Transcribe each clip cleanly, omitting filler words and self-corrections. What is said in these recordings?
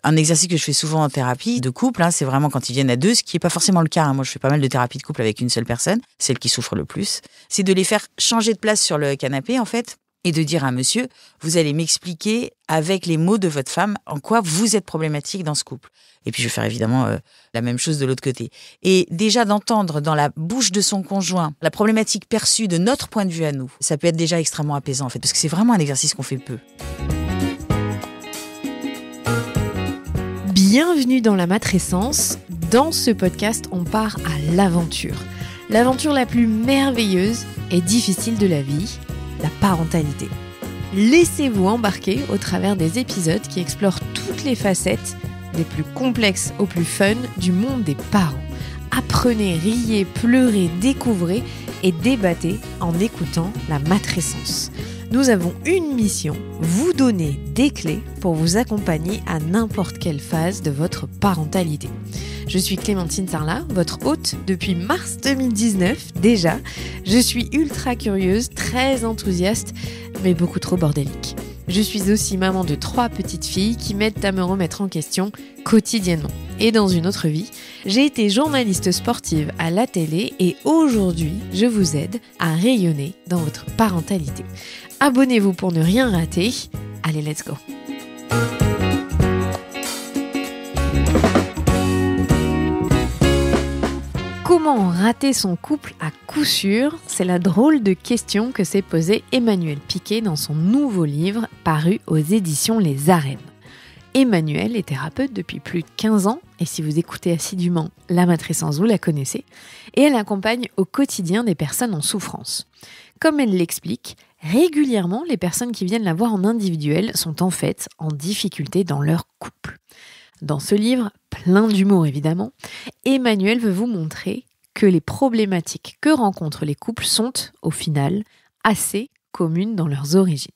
Un exercice que je fais souvent en thérapie de couple, c'est vraiment quand ils viennent à deux, ce qui n'est pas forcément le cas. Moi, je fais pas mal de thérapie de couple avec une seule personne, celle qui souffre le plus. C'est de les faire changer de place sur le canapé, en fait, et de dire à monsieur, vous allez m'expliquer avec les mots de votre femme en quoi vous êtes problématique dans ce couple. Et puis, je vais faire évidemment la même chose de l'autre côté. Et déjà d'entendre dans la bouche de son conjoint la problématique perçue de notre point de vue à nous, ça peut être déjà extrêmement apaisant, en fait, parce que c'est vraiment un exercice qu'on fait peu. Bienvenue dans la matrescence. Dans ce podcast, on part à l'aventure. L'aventure la plus merveilleuse et difficile de la vie, la parentalité. Laissez-vous embarquer au travers des épisodes qui explorent toutes les facettes, des plus complexes aux plus fun, du monde des parents. Apprenez, riez, pleurez, découvrez et débattez en écoutant la matrescence. Nous avons une mission, vous donner des clés pour vous accompagner à n'importe quelle phase de votre parentalité. Je suis Clémentine Sarlat, votre hôte depuis mars 2019 déjà. Je suis ultra curieuse, très enthousiaste, mais beaucoup trop bordélique. Je suis aussi maman de 3 petites filles qui m'aident à me remettre en question quotidiennement. Et dans une autre vie, j'ai été journaliste sportive à la télé et aujourd'hui, je vous aide à rayonner dans votre parentalité. Abonnez-vous pour ne rien rater. Allez, let's go! Comment rater son couple à coup sûr? C'est la drôle de question que s'est posée Emmanuel Piquet dans son nouveau livre paru aux éditions Les Arènes. Emmanuel est thérapeute depuis plus de 15 ans et si vous écoutez assidûment La Matrescence, vous la connaissez, et elle accompagne au quotidien des personnes en souffrance. Comme elle l'explique, régulièrement, les personnes qui viennent la voir en individuel sont en fait en difficulté dans leur couple. Dans ce livre, plein d'humour évidemment, Emmanuel veut vous montrer que les problématiques que rencontrent les couples sont, au final, assez communes dans leurs origines.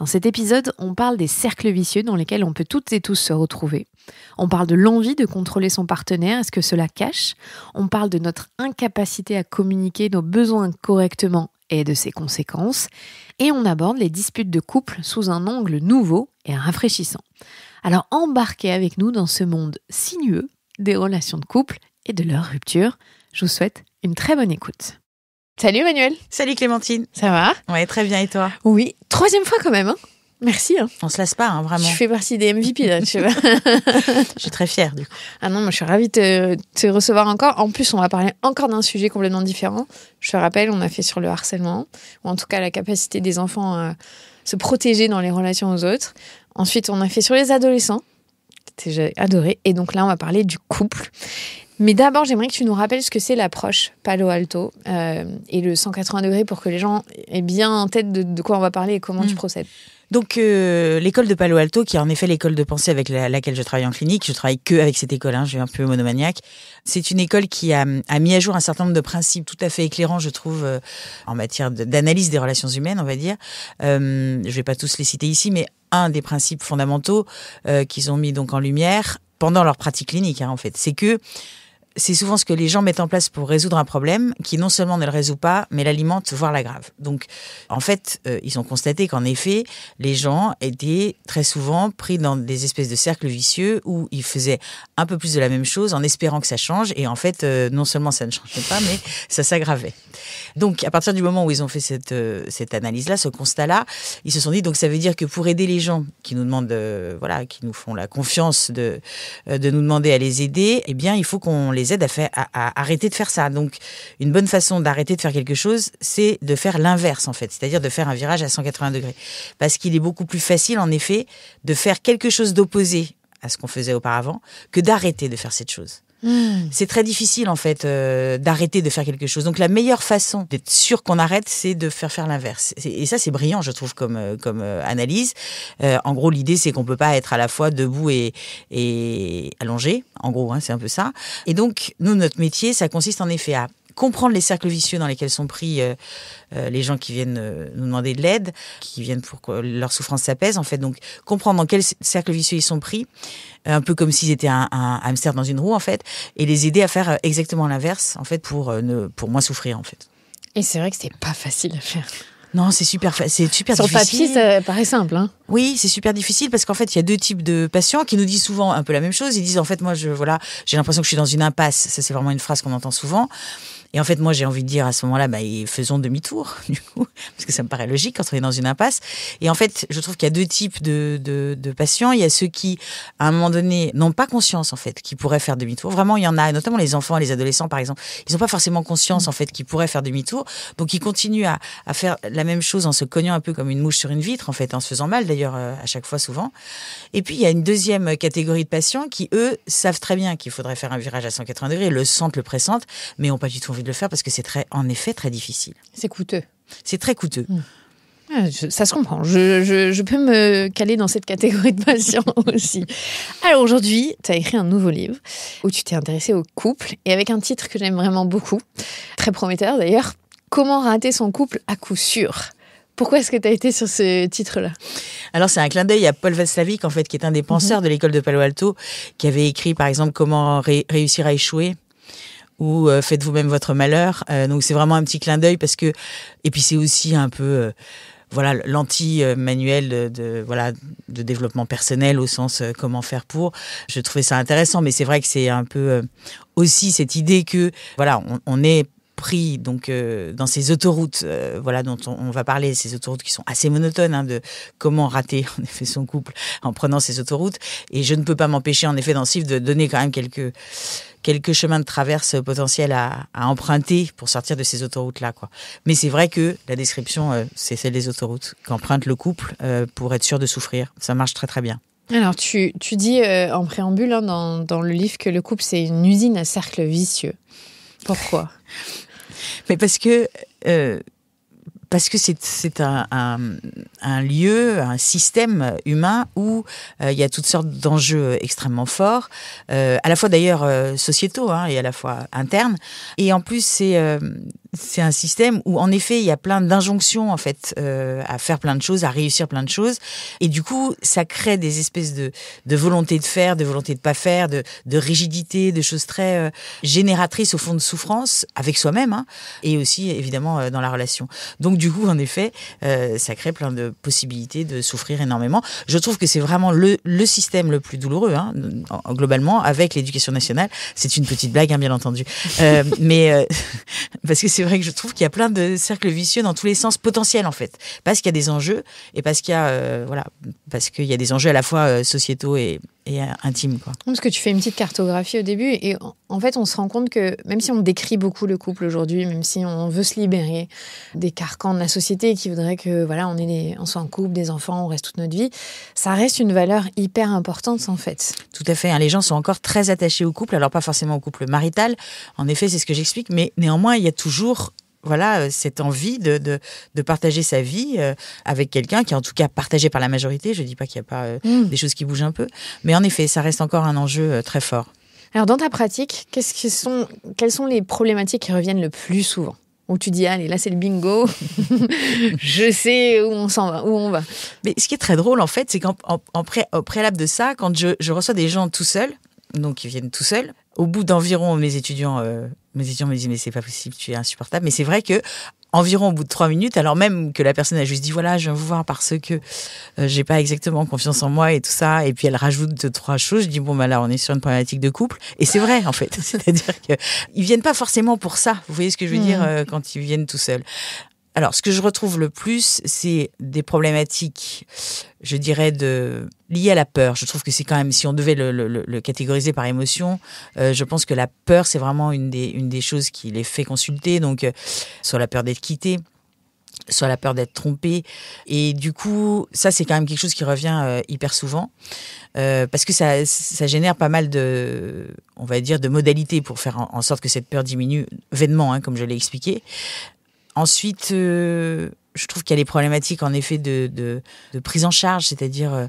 Dans cet épisode, on parle des cercles vicieux dans lesquels on peut toutes et tous se retrouver. On parle de l'envie de contrôler son partenaire, est-ce que cela cache? On parle de notre incapacité à communiquer nos besoins correctement et de ses conséquences. Et on aborde les disputes de couple sous un angle nouveau et rafraîchissant. Alors embarquez avec nous dans ce monde sinueux des relations de couple et de leur rupture. Je vous souhaite une très bonne écoute. Salut Emmanuel. Salut Clémentine. Ça va? Ouais, très bien, et toi? Oui, 3e fois quand même, hein. Merci. Hein. On se lasse pas, vraiment. Je fais partie des MVP là, tu vois. Je suis très fière du coup. Ah non, moi je suis ravie de te recevoir encore. En plus, on va parler encore d'un sujet complètement différent. Je te rappelle, on a fait sur le harcèlement, ou en tout cas la capacité des enfants à se protéger dans les relations aux autres. Ensuite, on a fait sur les adolescents. J'ai adoré. Et donc là, on va parler du couple. Mais d'abord, j'aimerais que tu nous rappelles ce que c'est l'approche Palo Alto et le 180 degrés pour que les gens aient bien en tête de quoi on va parler et comment tu procèdes. Donc, l'école de Palo Alto, qui est en effet l'école de pensée avec laquelle je travaille en clinique, je travaille que avec cette école, je suis un peu monomaniaque. C'est une école qui a mis à jour un certain nombre de principes tout à fait éclairants, je trouve, en matière d'analyse des relations humaines, on va dire. Je vais pas tous les citer ici, mais un des principes fondamentaux qu'ils ont mis donc en lumière pendant leur pratique clinique, en fait, c'est que c'est souvent ce que les gens mettent en place pour résoudre un problème qui non seulement ne le résout pas, mais l'alimente, voire l'aggrave. Donc, en fait, ils ont constaté qu'en effet, les gens étaient très souvent pris dans des espèces de cercles vicieux où ils faisaient un peu plus de la même chose en espérant que ça change. Et en fait, non seulement ça ne changeait pas, mais ça s'aggravait. Donc, à partir du moment où ils ont fait cette analyse-là, ce constat-là, ils se sont dit, donc ça veut dire que pour aider les gens qui nous demandent, qui nous font la confiance de nous demander à les aider, eh bien, il faut qu'on les aide à arrêter de faire ça. Donc, une bonne façon d'arrêter de faire quelque chose, c'est de faire l'inverse, en fait. C'est-à-dire de faire un virage à 180 degrés. Parce qu'il est beaucoup plus facile, en effet, de faire quelque chose d'opposé à ce qu'on faisait auparavant que d'arrêter de faire cette chose. C'est très difficile, en fait, d'arrêter de faire quelque chose. Donc, la meilleure façon d'être sûr qu'on arrête, c'est de faire l'inverse. Et ça, c'est brillant, je trouve, comme analyse. En gros, l'idée, c'est qu'on peut pas être à la fois debout et allongé. En gros, c'est un peu ça. Et donc, nous, notre métier, ça consiste en effet à comprendre les cercles vicieux dans lesquels sont pris les gens qui viennent nous demander de l'aide, qui viennent pour que leur souffrance s'apaise, en fait. Donc, comprendre dans quel cercle vicieux ils sont pris, un peu comme s'ils étaient un hamster dans une roue, en fait, et les aider à faire exactement l'inverse, en fait, pour moins souffrir, en fait. Et c'est vrai que c'est pas facile à faire. Non, c'est super difficile. Sur le papier, ça paraît simple. Hein. Oui, c'est super difficile parce qu'en fait, il y a 2 types de patients qui nous disent souvent un peu la même chose. Ils disent en fait, moi, j'ai l'impression que je suis dans une impasse. Ça, c'est vraiment une phrase qu'on entend souvent. Et en fait, moi, j'ai envie de dire à ce moment-là, faisons demi-tour, du coup, parce que ça me paraît logique quand on est dans une impasse. Et en fait, je trouve qu'il y a 2 types de patients. Il y a ceux qui, à un moment donné, n'ont pas conscience, en fait, qu'ils pourraient faire demi-tour. Vraiment, il y en a, notamment les enfants et les adolescents, par exemple. Ils n'ont pas forcément conscience, en fait, qu'ils pourraient faire demi-tour. Donc, ils continuent à faire la même chose en se cognant un peu comme une mouche sur une vitre, en fait, en se faisant mal, d'ailleurs, à chaque fois, souvent. Et puis, il y a une deuxième catégorie de patients qui, eux, savent très bien qu'il faudrait faire un virage à 180 degrés, le sentent, le pressentent, mais n'ont pas du tout envie de le faire parce que c'est en effet très difficile. C'est coûteux. C'est très coûteux. Ça se comprend. Je peux me caler dans cette catégorie de patients aussi. Alors aujourd'hui, tu as écrit un nouveau livre où tu t'es intéressée au couple et avec un titre que j'aime vraiment beaucoup, très prometteur d'ailleurs, Comment rater son couple à coup sûr. Pourquoi est-ce que tu as été sur ce titre-là ? Alors, c'est un clin d'œil à Paul Václavic, en fait, qui est un des penseurs de l'école de Palo Alto, qui avait écrit, par exemple, Comment réussir à échouer ou Faites vous-même votre malheur. Donc, c'est vraiment un petit clin d'œil parce que... Et puis, c'est aussi un peu... l'anti-manuel de développement personnel au sens comment faire pour. Je trouvais ça intéressant, mais c'est vrai que c'est un peu aussi cette idée que, on est pris donc dans ces autoroutes dont on va parler, ces autoroutes qui sont assez monotones, de comment rater en effet son couple en prenant ces autoroutes, et je ne peux pas m'empêcher en effet dans ce livre de donner quand même quelques chemins de traverse potentiels à emprunter pour sortir de ces autoroutes-là, quoi. Mais c'est vrai que la description, c'est celle des autoroutes qu'emprunte le couple pour être sûr de souffrir. Ça marche très très bien. Alors, tu dis en préambule dans le livre que le couple, c'est une usine à cercle vicieux. Pourquoi ? Mais parce que c'est un lieu, un système humain où il y a toutes sortes d'enjeux extrêmement forts, à la fois d'ailleurs sociétaux et à la fois internes. Et en plus, c'est un système où, en effet, il y a plein d'injonctions, en fait, à faire plein de choses, à réussir plein de choses. Et du coup, ça crée des espèces de volonté de faire, de volonté de pas faire, de rigidité, de choses très génératrices, au fond, de souffrance, avec soi-même, et aussi, évidemment, dans la relation. Donc, du coup, en effet, ça crée plein de possibilités de souffrir énormément. Je trouve que c'est vraiment le système le plus douloureux, globalement, avec l'éducation nationale. C'est une petite blague, bien entendu. Mais parce que c'est vrai que je trouve qu'il y a plein de cercles vicieux dans tous les sens potentiels, en fait. Parce qu'il y a des enjeux et parce qu'il y a, parce qu'il y a des enjeux à la fois sociétaux et intimes, quoi. Parce que tu fais une petite cartographie au début et en fait, on se rend compte que même si on décrit beaucoup le couple aujourd'hui, même si on veut se libérer des carcans de la société qui voudrait que on soit en couple, des enfants, on reste toute notre vie, ça reste une valeur hyper importante, en fait. Tout à fait. Les gens sont encore très attachés au couple, alors pas forcément au couple marital. En effet, c'est ce que j'explique, mais néanmoins, il y a toujours cette envie de partager sa vie avec quelqu'un qui est en tout cas partagé par la majorité. Je ne dis pas qu'il n'y a pas des choses qui bougent un peu, mais en effet, ça reste encore un enjeu très fort. Alors, dans ta pratique, quelles sont les problématiques qui reviennent le plus souvent ? Où tu dis, allez, là, c'est le bingo, je sais où on va. Mais ce qui est très drôle, en fait, c'est au préalable de ça, quand je reçois des gens tout seuls, donc ils viennent tout seuls, au bout d'environ, mes étudiants me disent, mais c'est pas possible, tu es insupportable. Mais c'est vrai que environ au bout de 3 minutes, alors même que la personne a juste dit, je viens vous voir parce que j'ai pas exactement confiance en moi et tout ça, et puis elle rajoute 2-3 choses, je dis, là, on est sur une problématique de couple. Et c'est vrai, en fait. C'est-à-dire qu'ils viennent pas forcément pour ça. Vous voyez ce que je veux dire quand ils viennent tout seuls. Alors, ce que je retrouve le plus, c'est des problématiques, je dirais, liées à la peur. Je trouve que c'est quand même, si on devait le catégoriser par émotion, je pense que la peur, c'est vraiment une des choses qui les fait consulter. Donc, soit la peur d'être quitté, soit la peur d'être trompé. Et du coup, ça, c'est quand même quelque chose qui revient hyper souvent. Parce que ça génère pas mal de modalités pour faire en sorte que cette peur diminue vainement, comme je l'ai expliqué. Ensuite, je trouve qu'il y a les problématiques en effet de prise en charge, c'est-à-dire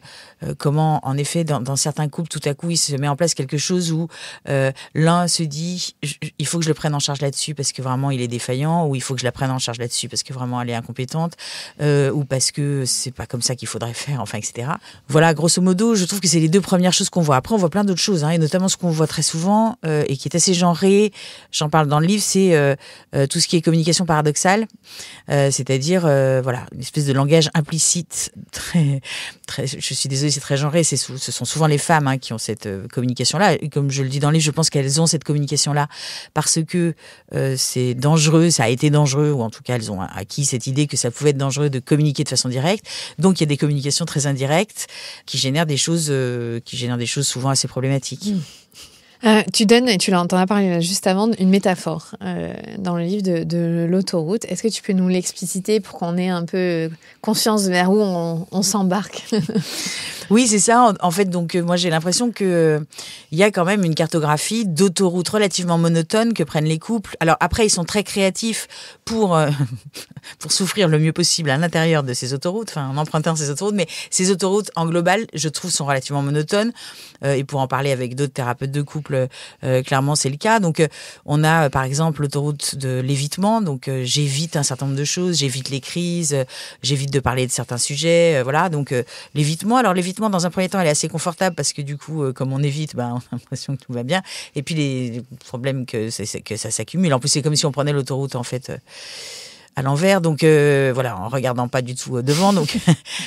comment, en effet, dans certains couples, tout à coup, il se met en place quelque chose où l'un se dit il faut que je le prenne en charge là-dessus parce que vraiment il est défaillant, ou il faut que je la prenne en charge là-dessus parce que vraiment elle est incompétente, ou parce que c'est pas comme ça qu'il faudrait faire, enfin, etc. Voilà, grosso modo, je trouve que c'est les 2 premières choses qu'on voit. Après, on voit plein d'autres choses, et notamment ce qu'on voit très souvent et qui est assez genré, j'en parle dans le livre, c'est tout ce qui est communication paradoxale, c'est-à-dire voilà, une espèce de langage implicite, très, je suis désolée, c'est très genré, ce sont souvent les femmes qui ont cette communication-là. Et comme je le dis dans le livre, je pense qu'elles ont cette communication-là parce que c'est dangereux, ça a été dangereux, ou en tout cas, elles ont acquis cette idée que ça pouvait être dangereux de communiquer de façon directe. Donc, il y a des communications très indirectes qui génèrent des choses souvent assez problématiques. Tu donnes, et tu en as parlé juste avant, une métaphore dans le livre de l'autoroute. Est-ce que tu peux nous l'expliciter pour qu'on ait un peu conscience vers où on s'embarque? Oui, c'est ça. En fait, donc moi j'ai l'impression que il y a quand même une cartographie d'autoroutes relativement monotone que prennent les couples. Alors après, ils sont très créatifs pour souffrir le mieux possible à l'intérieur de ces autoroutes, enfin en empruntant ces autoroutes. Mais ces autoroutes en global, je trouve, sont relativement monotones. Et pour en parler avec d'autres thérapeutes de couple, clairement c'est le cas. Donc on a par exemple l'autoroute de l'évitement. Donc j'évite un certain nombre de choses, j'évite les crises, j'évite de parler de certains sujets. Voilà. Donc l'évitement. Alors l'évitement, dans un premier temps, elle est assez confortable parce que du coup, comme on évite, on a l'impression que tout va bien. Et puis les problèmes que ça s'accumule. En plus, c'est comme si on prenait l'autoroute en fait à l'envers, donc voilà, en regardant pas du tout devant, donc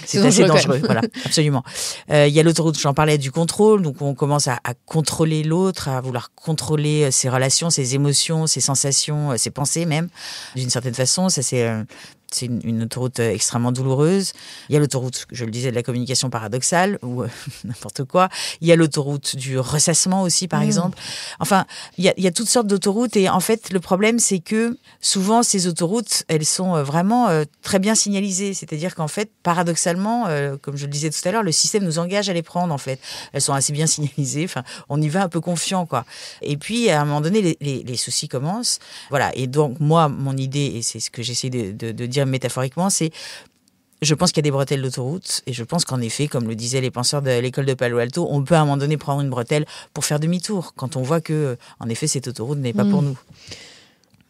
c'est assez dangereux. Voilà, absolument. Il y a l'autoroute, j'en parlais, du contrôle, donc on commence à contrôler l'autre, à vouloir contrôler ses relations, ses émotions, ses sensations, ses pensées même, d'une certaine façon. Ça c'est une autoroute extrêmement douloureuse. Il y a l'autoroute, je le disais, de la communication paradoxale, ou n'importe quoi. Il y a l'autoroute du ressassement aussi, par exemple. Enfin, il y a toutes sortes d'autoroutes. Et en fait, le problème, c'est que souvent, ces autoroutes, elles sont vraiment très bien signalisées. C'est-à-dire qu'en fait, paradoxalement, comme je le disais tout à l'heure, le système nous engage à les prendre, en fait. Elles sont assez bien signalisées. Enfin, on y va un peu confiant, quoi. Et puis, à un moment donné, les soucis commencent. Voilà. Et donc, moi, mon idée, et c'est ce que j'essaie de dire métaphoriquement, c'est je pense qu'il y a des bretelles d'autoroute et je pense qu'en effet, comme le disaient les penseurs de l'école de Palo Alto, on peut à un moment donné prendre une bretelle pour faire demi-tour quand on voit que, en effet, cette autoroute n'est pas pour nous.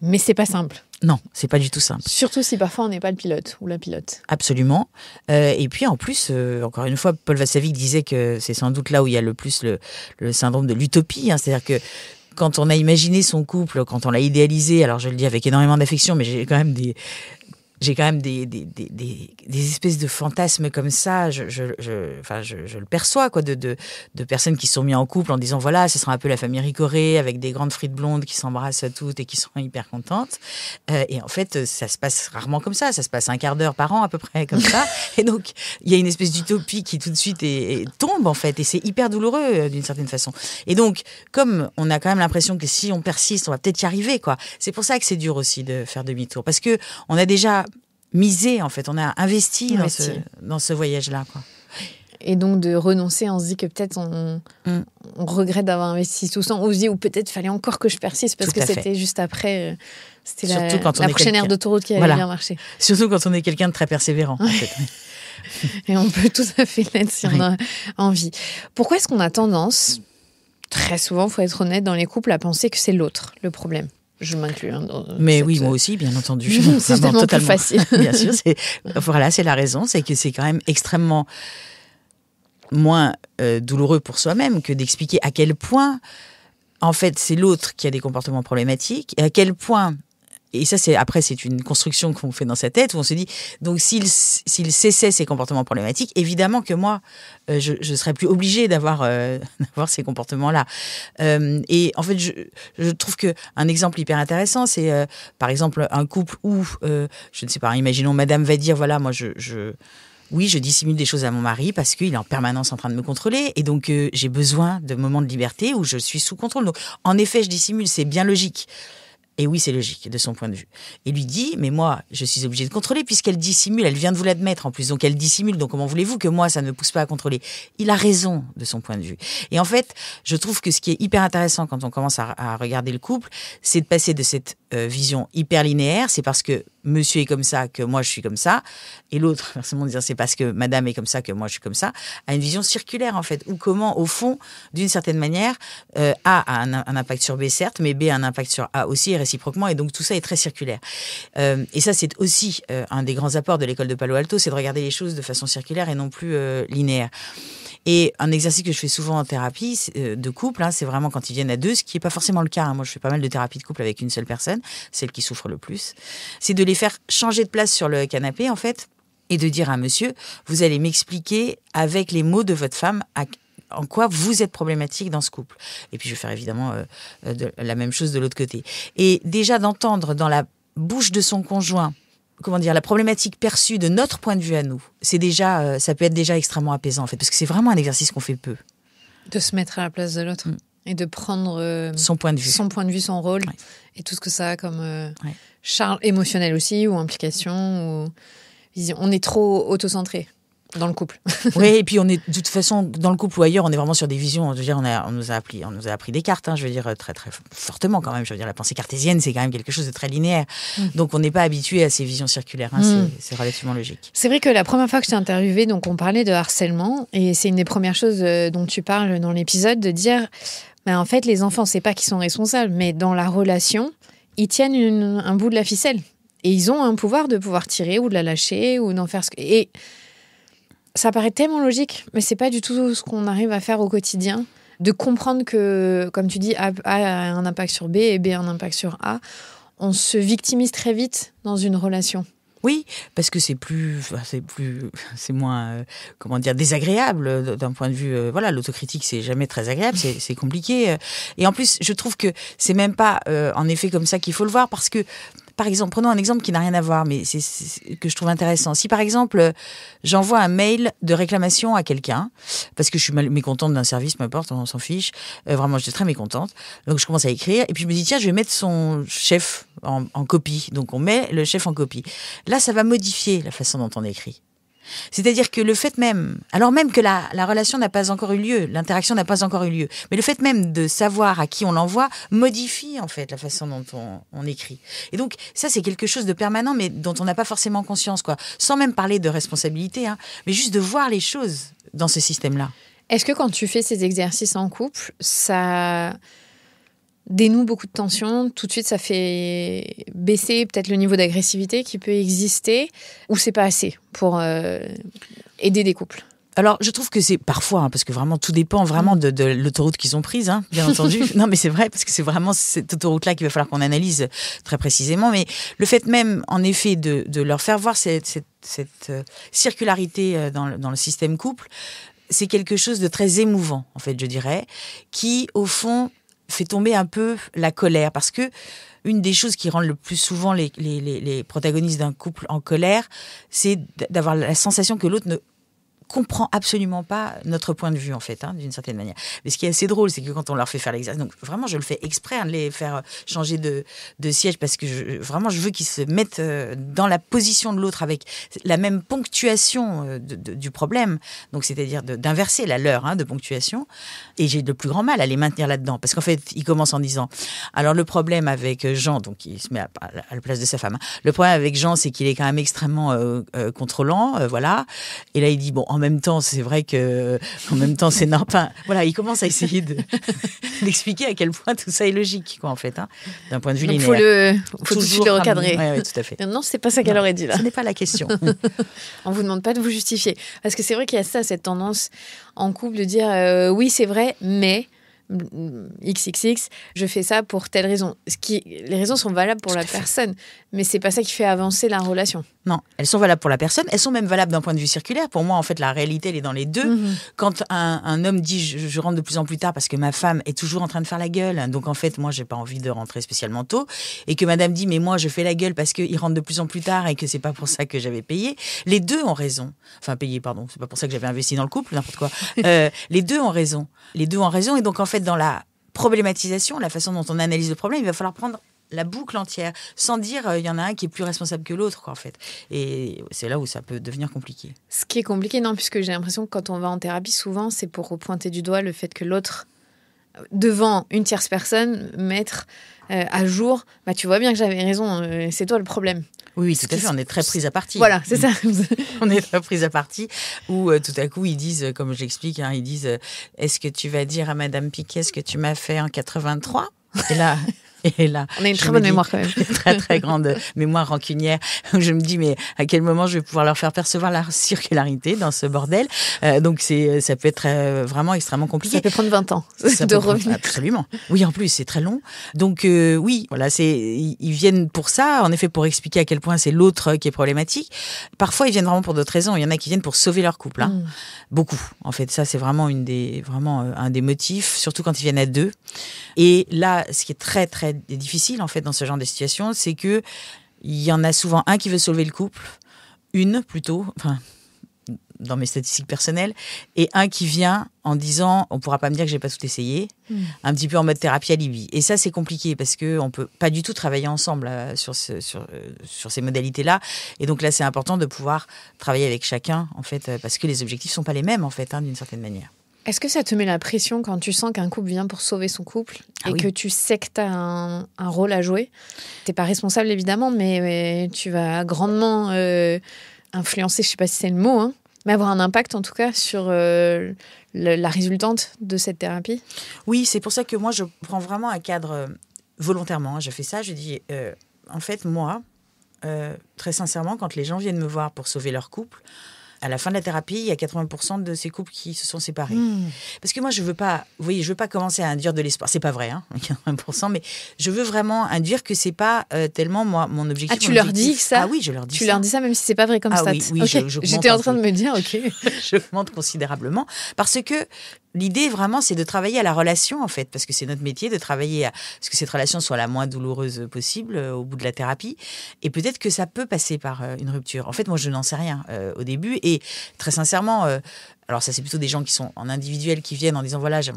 Mais c'est pas simple. Non, c'est pas du tout simple. Surtout si parfois on n'est pas le pilote ou la pilote. Absolument. Et puis en plus, encore une fois, Paul Watzlawick disait que c'est sans doute là où il y a le plus le syndrome de l'utopie. C'est-à-dire que quand on a imaginé son couple, quand on l'a idéalisé, alors je le dis avec énormément d'affection, mais j'ai quand même des espèces de fantasmes comme ça. Je le perçois, quoi, de personnes qui se sont mis en couple en disant voilà, ce sera un peu la famille Ricoré avec des grandes frites blondes qui s'embrassent toutes et qui sont hyper contentes. Et en fait, ça se passe rarement comme ça. Ça se passe un quart d'heure par an à peu près comme ça. Et donc, il y a une espèce d'utopie qui tout de suite tombe en fait. Et c'est hyper douloureux d'une certaine façon. Et donc, comme on a quand même l'impression que si on persiste, on va peut-être y arriver, quoi. C'est pour ça que c'est dur aussi de faire demi-tour. Parce que on a déjà misé, en fait. On a investi dans ce voyage-là, quoi. Et donc de renoncer, on se dit que peut-être on regrette d'avoir investi tout ça. On se dit, ou peut-être fallait encore que je persiste parce que c'était juste après. C'était la prochaine aire d'autoroute qui avait bien marché. Surtout quand on est quelqu'un de très persévérant, en fait. Et on peut tout à fait l'être si on a envie. Pourquoi est-ce qu'on a tendance, très souvent, il faut être honnête, dans les couples, à penser que c'est l'autre le problème? Je m'inclus. Mais oui, moi aussi, bien entendu. C'est tellement plus facile. Bien sûr, c'est la raison, c'est que c'est quand même extrêmement moins douloureux pour soi-même que d'expliquer à quel point, en fait, c'est l'autre qui a des comportements problématiques et à quel point. Et ça, c'est une construction qu'on fait dans sa tête où on se dit, donc s'il cessait ses comportements problématiques, évidemment que moi, je serais plus obligée d'avoir ces comportements-là. Et en fait, je trouve que un exemple hyper intéressant, c'est par exemple un couple où, je ne sais pas, imaginons Madame va dire, voilà, moi oui, je dissimule des choses à mon mari parce qu'il est en permanence en train de me contrôler et donc j'ai besoin de moments de liberté où je suis sous contrôle. Donc en effet, je dissimule, c'est bien logique. Et oui, c'est logique de son point de vue. Et lui dit, mais moi, je suis obligée de contrôler puisqu'elle dissimule, elle vient de vous l'admettre en plus, donc elle dissimule, donc comment voulez-vous que moi, ça ne me pousse pas à contrôler? Il a raison de son point de vue. Et en fait, je trouve que ce qui est hyper intéressant quand on commence à regarder le couple, c'est de passer de cette vision hyper linéaire, c'est parce que monsieur est comme ça que moi je suis comme ça, et l'autre, forcément, dire c'est parce que madame est comme ça que moi je suis comme ça, à une vision circulaire en fait, ou comment au fond, d'une certaine manière, A a un impact sur B certes, mais B a un impact sur A aussi et réciproquement, et donc tout ça est très circulaire. Et ça c'est aussi un des grands apports de l'école de Palo Alto, c'est de regarder les choses de façon circulaire et non plus linéaire. Et un exercice que je fais souvent en thérapie de couple, c'est vraiment quand ils viennent à deux, ce qui n'est pas forcément le cas. Moi, je fais pas mal de thérapie de couple avec une seule personne. personnes, celles qui souffrent le plus, c'est de les faire changer de place sur le canapé, en fait, et de dire à monsieur, vous allez m'expliquer avec les mots de votre femme en quoi vous êtes problématique dans ce couple. Et puis je vais faire évidemment la même chose de l'autre côté. Et déjà d'entendre dans la bouche de son conjoint, la problématique perçue de notre point de vue à nous, c'est déjà, ça peut être déjà extrêmement apaisant en fait, parce que c'est vraiment un exercice qu'on fait peu. De se mettre à la place de l'autre et de prendre son point de vue, son rôle et tout ce que ça a comme charge émotionnelle aussi ou implication ou vision. On est trop autocentré dans le couple. Oui, et puis on est de toute façon dans le couple ou ailleurs, on est vraiment sur des visions. Je veux dire, on nous a appris des cartes. Je veux dire très très fortement quand même. Je veux dire, la pensée cartésienne, c'est quand même quelque chose de très linéaire. Donc on n'est pas habitué à ces visions circulaires. C'est relativement logique. C'est vrai que la première fois que je t'ai interviewée, donc on parlait de harcèlement et c'est une des premières choses dont tu parles dans l'épisode, de dire, en fait, les enfants, c'est pas qu'ils sont responsables, mais dans la relation, ils tiennent un bout de la ficelle et ils ont un pouvoir de pouvoir tirer ou de la lâcher ou d'en faire ce que. Et ça paraît tellement logique, mais c'est pas du tout ce qu'on arrive à faire au quotidien. De comprendre que, comme tu dis, A a un impact sur B et B a un impact sur A. On se victimise très vite dans une relation. Oui, parce que c'est moins, désagréable d'un point de vue. L'autocritique, c'est jamais très agréable, c'est compliqué. Et en plus, je trouve que c'est même pas, en effet, comme ça qu'il faut le voir, parce que. Par exemple, prenons un exemple qui n'a rien à voir, mais c'est que je trouve intéressant. Si par exemple, j'envoie un mail de réclamation à quelqu'un, parce que je suis mécontente d'un service, peu importe, on s'en fiche, vraiment, j'étais très mécontente. Donc je commence à écrire, et puis je me dis, tiens, je vais mettre son chef en copie. Donc on met le chef en copie. Là, ça va modifier la façon dont on écrit. C'est-à-dire que le fait même, alors même que la relation n'a pas encore eu lieu, l'interaction n'a pas encore eu lieu, mais le fait même de savoir à qui on l'envoie modifie en fait la façon dont on écrit. Et donc ça c'est quelque chose de permanent, mais dont on n'a pas forcément conscience, quoi. Sans même parler de responsabilité, mais juste de voir les choses dans ce système-là. Est-ce que quand tu fais ces exercices en couple, ça dénoue beaucoup de tensions, tout de suite ça fait baisser peut-être le niveau d'agressivité qui peut exister, ou c'est pas assez pour aider des couples? Alors, je trouve que c'est parfois, parce que vraiment tout dépend vraiment de l'autoroute qu'ils ont prise, bien entendu. Non, mais c'est vrai, parce que c'est vraiment cette autoroute-là qu'il va falloir qu'on analyse très précisément. Mais le fait même, en effet, de leur faire voir cette circularité dans le système couple, c'est quelque chose de très émouvant, en fait, je dirais, qui, au fond, fait tomber un peu la colère, parce que une des choses qui rend le plus souvent les protagonistes d'un couple en colère, c'est d'avoir la sensation que l'autre ne comprend absolument pas notre point de vue, en fait, d'une certaine manière. Mais ce qui est assez drôle, c'est que quand on leur fait faire l'exercice, donc vraiment, je le fais exprès, de les faire changer de siège, parce que je veux qu'ils se mettent dans la position de l'autre avec la même ponctuation du problème, donc c'est-à-dire d'inverser la leur de ponctuation, et j'ai le plus grand mal à les maintenir là-dedans, parce qu'en fait, ils commencent en disant, alors le problème avec Jean, donc il se met à la place de sa femme, le problème avec Jean, c'est qu'il est quand même extrêmement contrôlant, voilà, et là il dit, bon, en même temps, c'est vrai que, en même temps, c'est normal. Enfin, voilà, il commence à essayer d'expliquer à quel point tout ça est logique, quoi, en fait, d'un point de vue linéaire. Faut tout de suite le recadrer. Oui, tout à fait. Non, c'est pas ça qu'elle aurait dit là. Ce n'est pas la question. On vous demande pas de vous justifier, parce que c'est vrai qu'il y a cette tendance en couple de dire oui, c'est vrai, mais XXX, je fais ça pour telle raison. Les raisons sont valables pour la personne, mais c'est pas ça qui fait avancer la relation. Non, elles sont valables pour la personne, elles sont même valables d'un point de vue circulaire. Pour moi, en fait, la réalité, elle est dans les deux. Quand un homme dit je rentre de plus en plus tard parce que ma femme est toujours en train de faire la gueule, donc en fait, moi, j'ai pas envie de rentrer spécialement tôt, et que madame dit mais moi, je fais la gueule parce qu'il rentre de plus en plus tard et que c'est pas pour ça que j'avais payé, les deux ont raison. Enfin, payé, pardon, c'est pas pour ça que j'avais investi dans le couple, n'importe quoi. Les deux ont raison. Les deux ont raison, et donc en fait, dans la problématisation, la façon dont on analyse le problème, il va falloir prendre la boucle entière, sans dire il y en a un qui est plus responsable que l'autre, quoi, en fait. Et c'est là où ça peut devenir compliqué. Ce qui est compliqué, non, puisque j'ai l'impression que quand on va en thérapie, souvent, c'est pour pointer du doigt le fait que l'autre, devant une tierce personne, mettre à jour, tu vois bien que j'avais raison, c'est toi le problème. Oui, tout à fait, on est très prise à partie. Voilà, c'est ça. On est très prise à partie, où tout à coup, ils disent, comme je l'explique, ils disent « Est-ce que tu vas dire à Madame Piquet ce que tu m'as fait en 83 ?» Et là, Et là, on a une très bonne mémoire quand même. Une très très grande mémoire rancunière. Je me dis mais à quel moment je vais pouvoir leur faire percevoir la circularité dans ce bordel. Donc ça peut être vraiment extrêmement compliqué. Ça peut prendre 20 ans de revenir. Absolument. Oui, en plus c'est très long. Donc oui, voilà, ils viennent pour ça, en effet pour expliquer à quel point c'est l'autre qui est problématique. Parfois ils viennent vraiment pour d'autres raisons. Il y en a qui viennent pour sauver leur couple. Beaucoup. En fait, ça c'est vraiment un des motifs, surtout quand ils viennent à deux. Et là, ce qui est très très difficile en fait dans ce genre de situation, c'est que il y en a souvent un qui veut sauver le couple, une plutôt, enfin dans mes statistiques personnelles, et un qui vient en disant on pourra pas me dire que j'ai pas tout essayé, un petit peu en mode thérapie alibi. Et ça c'est compliqué parce que on peut pas du tout travailler ensemble sur ces modalités-là. Et donc là c'est important de pouvoir travailler avec chacun en fait parce que les objectifs sont pas les mêmes en fait d'une certaine manière. Est-ce que ça te met la pression quand tu sens qu'un couple vient pour sauver son couple et que tu sais que tu as un rôle à jouer? Tu n'es pas responsable évidemment, mais tu vas grandement influencer, je ne sais pas si c'est le mot, mais avoir un impact en tout cas sur la résultante de cette thérapie? Oui, c'est pour ça que moi je prends vraiment un cadre volontairement. Je fais ça, je dis en fait moi, très sincèrement, quand les gens viennent me voir pour sauver leur couple, à la fin de la thérapie, il y a 80% de ces couples qui se sont séparés. Parce que moi, je veux pas commencer à induire de l'espoir. C'est pas vrai, 80%, mais je veux vraiment induire que c'est pas tellement moi mon objectif. Ah, tu leur dis ça? Ah oui, je leur dis ça. Tu leur dis ça même si c'est pas vrai comme stat. Oui, okay. J'étais en train de me dire, je monte considérablement parce que l'idée vraiment, c'est de travailler à la relation en fait, parce que c'est notre métier de travailler à ce que cette relation soit la moins douloureuse possible au bout de la thérapie. Et peut-être que ça peut passer par une rupture. En fait, moi, je n'en sais rien au début. Et très sincèrement, alors ça, c'est plutôt des gens qui sont en individuel qui viennent en disant voilà, je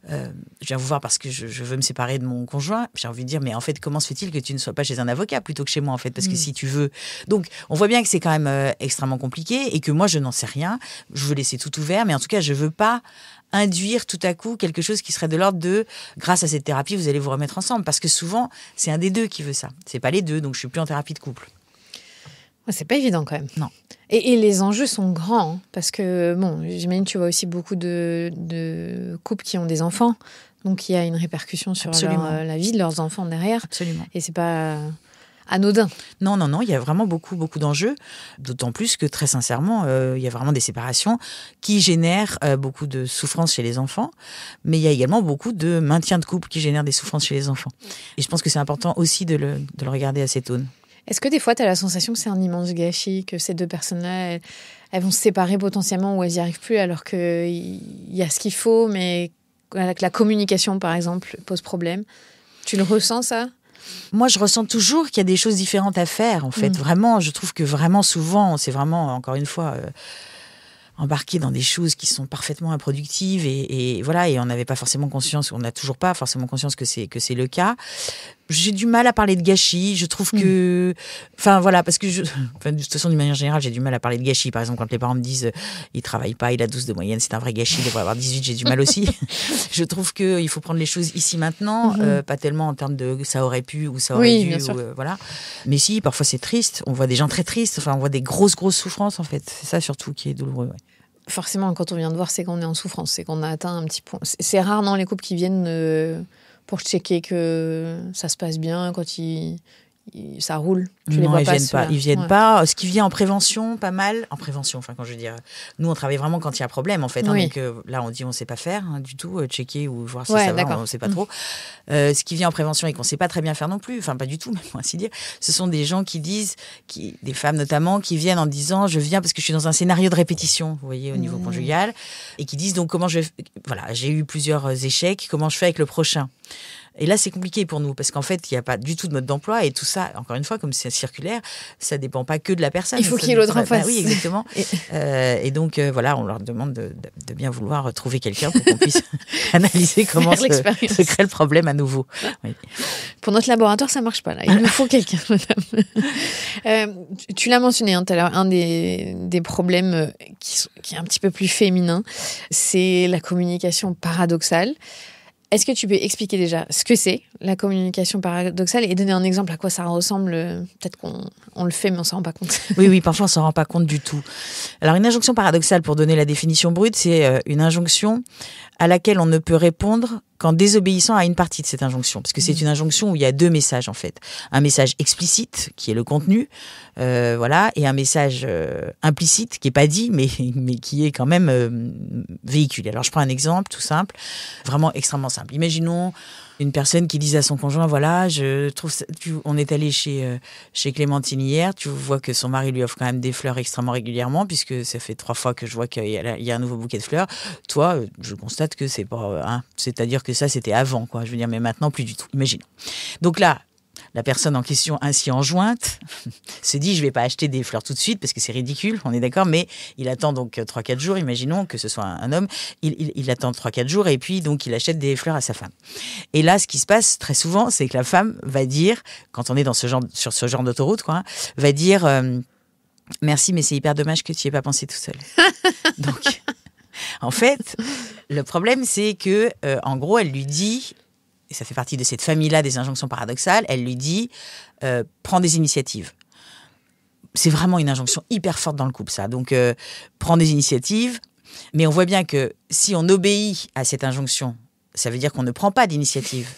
viens vous voir parce que je veux me séparer de mon conjoint. J'ai envie de dire, mais en fait, comment se fait-il que tu ne sois pas chez un avocat plutôt que chez moi, en fait? Parce que si tu veux... Donc, on voit bien que c'est quand même extrêmement compliqué et que moi, je n'en sais rien. Je veux laisser tout ouvert, mais en tout cas, je ne veux pas induire tout à coup quelque chose qui serait de l'ordre de grâce à cette thérapie, vous allez vous remettre ensemble. Parce que souvent, c'est un des deux qui veut ça. C'est pas les deux, donc je suis plus en thérapie de couple. C'est pas évident quand même. Non. Et les enjeux sont grands, parce que, bon, j'imagine que tu vois aussi beaucoup de couples qui ont des enfants, donc il y a une répercussion sur la vie de leurs enfants derrière. Absolument. Et c'est pas anodin. Non, il y a vraiment beaucoup d'enjeux, d'autant plus que très sincèrement, il y a vraiment des séparations qui génèrent beaucoup de souffrances chez les enfants, mais il y a également beaucoup de maintien de couple qui génèrent des souffrances chez les enfants. Et je pense que c'est important aussi de le regarder à cette aune. Est-ce que des fois, tu as la sensation que c'est un immense gâchis, que ces deux personnes-là, elles vont se séparer potentiellement ou elles n'y arrivent plus alors qu'il y a ce qu'il faut, mais que la communication, par exemple, pose problème? Tu le ressens, ça? Moi, je ressens toujours qu'il y a des choses différentes à faire, en fait. Vraiment, je trouve que vraiment souvent, c'est vraiment, encore une fois... embarqué dans des choses qui sont parfaitement improductives et voilà, et on n'avait pas forcément conscience, on n'a toujours pas forcément conscience que c'est le cas. J'ai du mal à parler de gâchis, je trouve que enfin voilà, parce que de toute façon d'une manière générale, j'ai du mal à parler de gâchis. Par exemple, quand les parents me disent il travaille pas, il a 12 de moyenne, c'est un vrai gâchis, il devrait avoir 18, j'ai du mal aussi. Je trouve que il faut prendre les choses ici maintenant, pas tellement en termes de ça aurait pu ou ça aurait dû voilà. Mais si, parfois c'est triste, on voit des gens très tristes, enfin on voit des grosses souffrances en fait. C'est ça surtout qui est douloureux. Ouais. Forcément, quand on vient de voir, c'est qu'on est en souffrance, c'est qu'on a atteint un petit point. C'est rare, non, les couples qui viennent pour checker que ça se passe bien, quand ça roule. Tu les vois ils pas, ils viennent pas. Ce qui vient en prévention, pas mal. En prévention, enfin, quand je veux dire, nous, on travaille vraiment quand il y a problème, en fait. Donc là, on dit, on sait pas faire du tout, checker ou voir si ça va, on sait pas trop. Ce qui vient en prévention et qu'on sait pas très bien faire non plus, enfin, pas du tout, même, pour ainsi dire. Ce sont des gens qui disent, des femmes notamment, qui viennent en disant, je viens parce que je suis dans un scénario de répétition, vous voyez, au niveau conjugal, et qui disent, donc, voilà, j'ai eu plusieurs échecs, comment je fais avec le prochain? Et là, c'est compliqué pour nous parce qu'en fait, il n'y a pas du tout de mode d'emploi et tout ça, encore une fois, comme c'est circulaire, ça ne dépend pas que de la personne. Il faut qu'il y ait l'autre en face. Oui, exactement. Et donc, voilà, on leur demande de bien vouloir trouver quelqu'un pour qu'on puisse analyser comment se crée le problème à nouveau. Oui. Pour notre laboratoire, ça ne marche pas là. Il nous faut quelqu'un, madame. Tu l'as mentionné tout à l'heure, un des problèmes qui est un petit peu plus féminin, c'est la communication paradoxale. Est-ce que tu peux expliquer déjà ce que c'est, la communication paradoxale, et donner un exemple à quoi ça ressemble? Peut-être qu'on le fait, mais on ne s'en rend pas compte. Oui, parfois on ne s'en rend pas compte du tout. Alors, une injonction paradoxale, pour donner la définition brute, c'est une injonction à laquelle on ne peut répondre qu'en désobéissant à une partie de cette injonction, parce que c'est une injonction où il y a 2 messages en fait. Un message explicite, qui est le contenu, voilà, et un message implicite, qui n'est pas dit, mais qui est quand même véhiculé. Alors je prends un exemple tout simple, vraiment extrêmement simple. Imaginons une personne qui dise à son conjoint, voilà, je trouve ça, on est allé chez Clémentine hier, tu vois que son mari lui offre quand même des fleurs extrêmement régulièrement, puisque ça fait 3 fois que je vois qu'il y a un nouveau bouquet de fleurs. Toi, je constate que c'est pas, c'est-à-dire que ça c'était avant, quoi. Je veux dire, mais maintenant plus du tout. Imaginons. Donc là, la personne en question, ainsi enjointe, se dit, je vais pas acheter des fleurs tout de suite parce que c'est ridicule, on est d'accord, mais il attend donc 3-4 jours, imaginons que ce soit un homme, il attend 3-4 jours et puis donc il achète des fleurs à sa femme. Et là, ce qui se passe très souvent, c'est que la femme va dire, quand on est sur ce genre d'autoroute, quoi, va dire, merci, mais c'est hyper dommage que tu n'y aies pas pensé tout seul. Donc, en fait, le problème, c'est que, en gros, elle lui dit, et ça fait partie de cette famille-là des injonctions paradoxales, elle lui dit prends des initiatives. C'est vraiment une injonction hyper forte dans le couple, ça. Donc, prends des initiatives, mais on voit bien que si on obéit à cette injonction, ça veut dire qu'on ne prend pas d'initiative.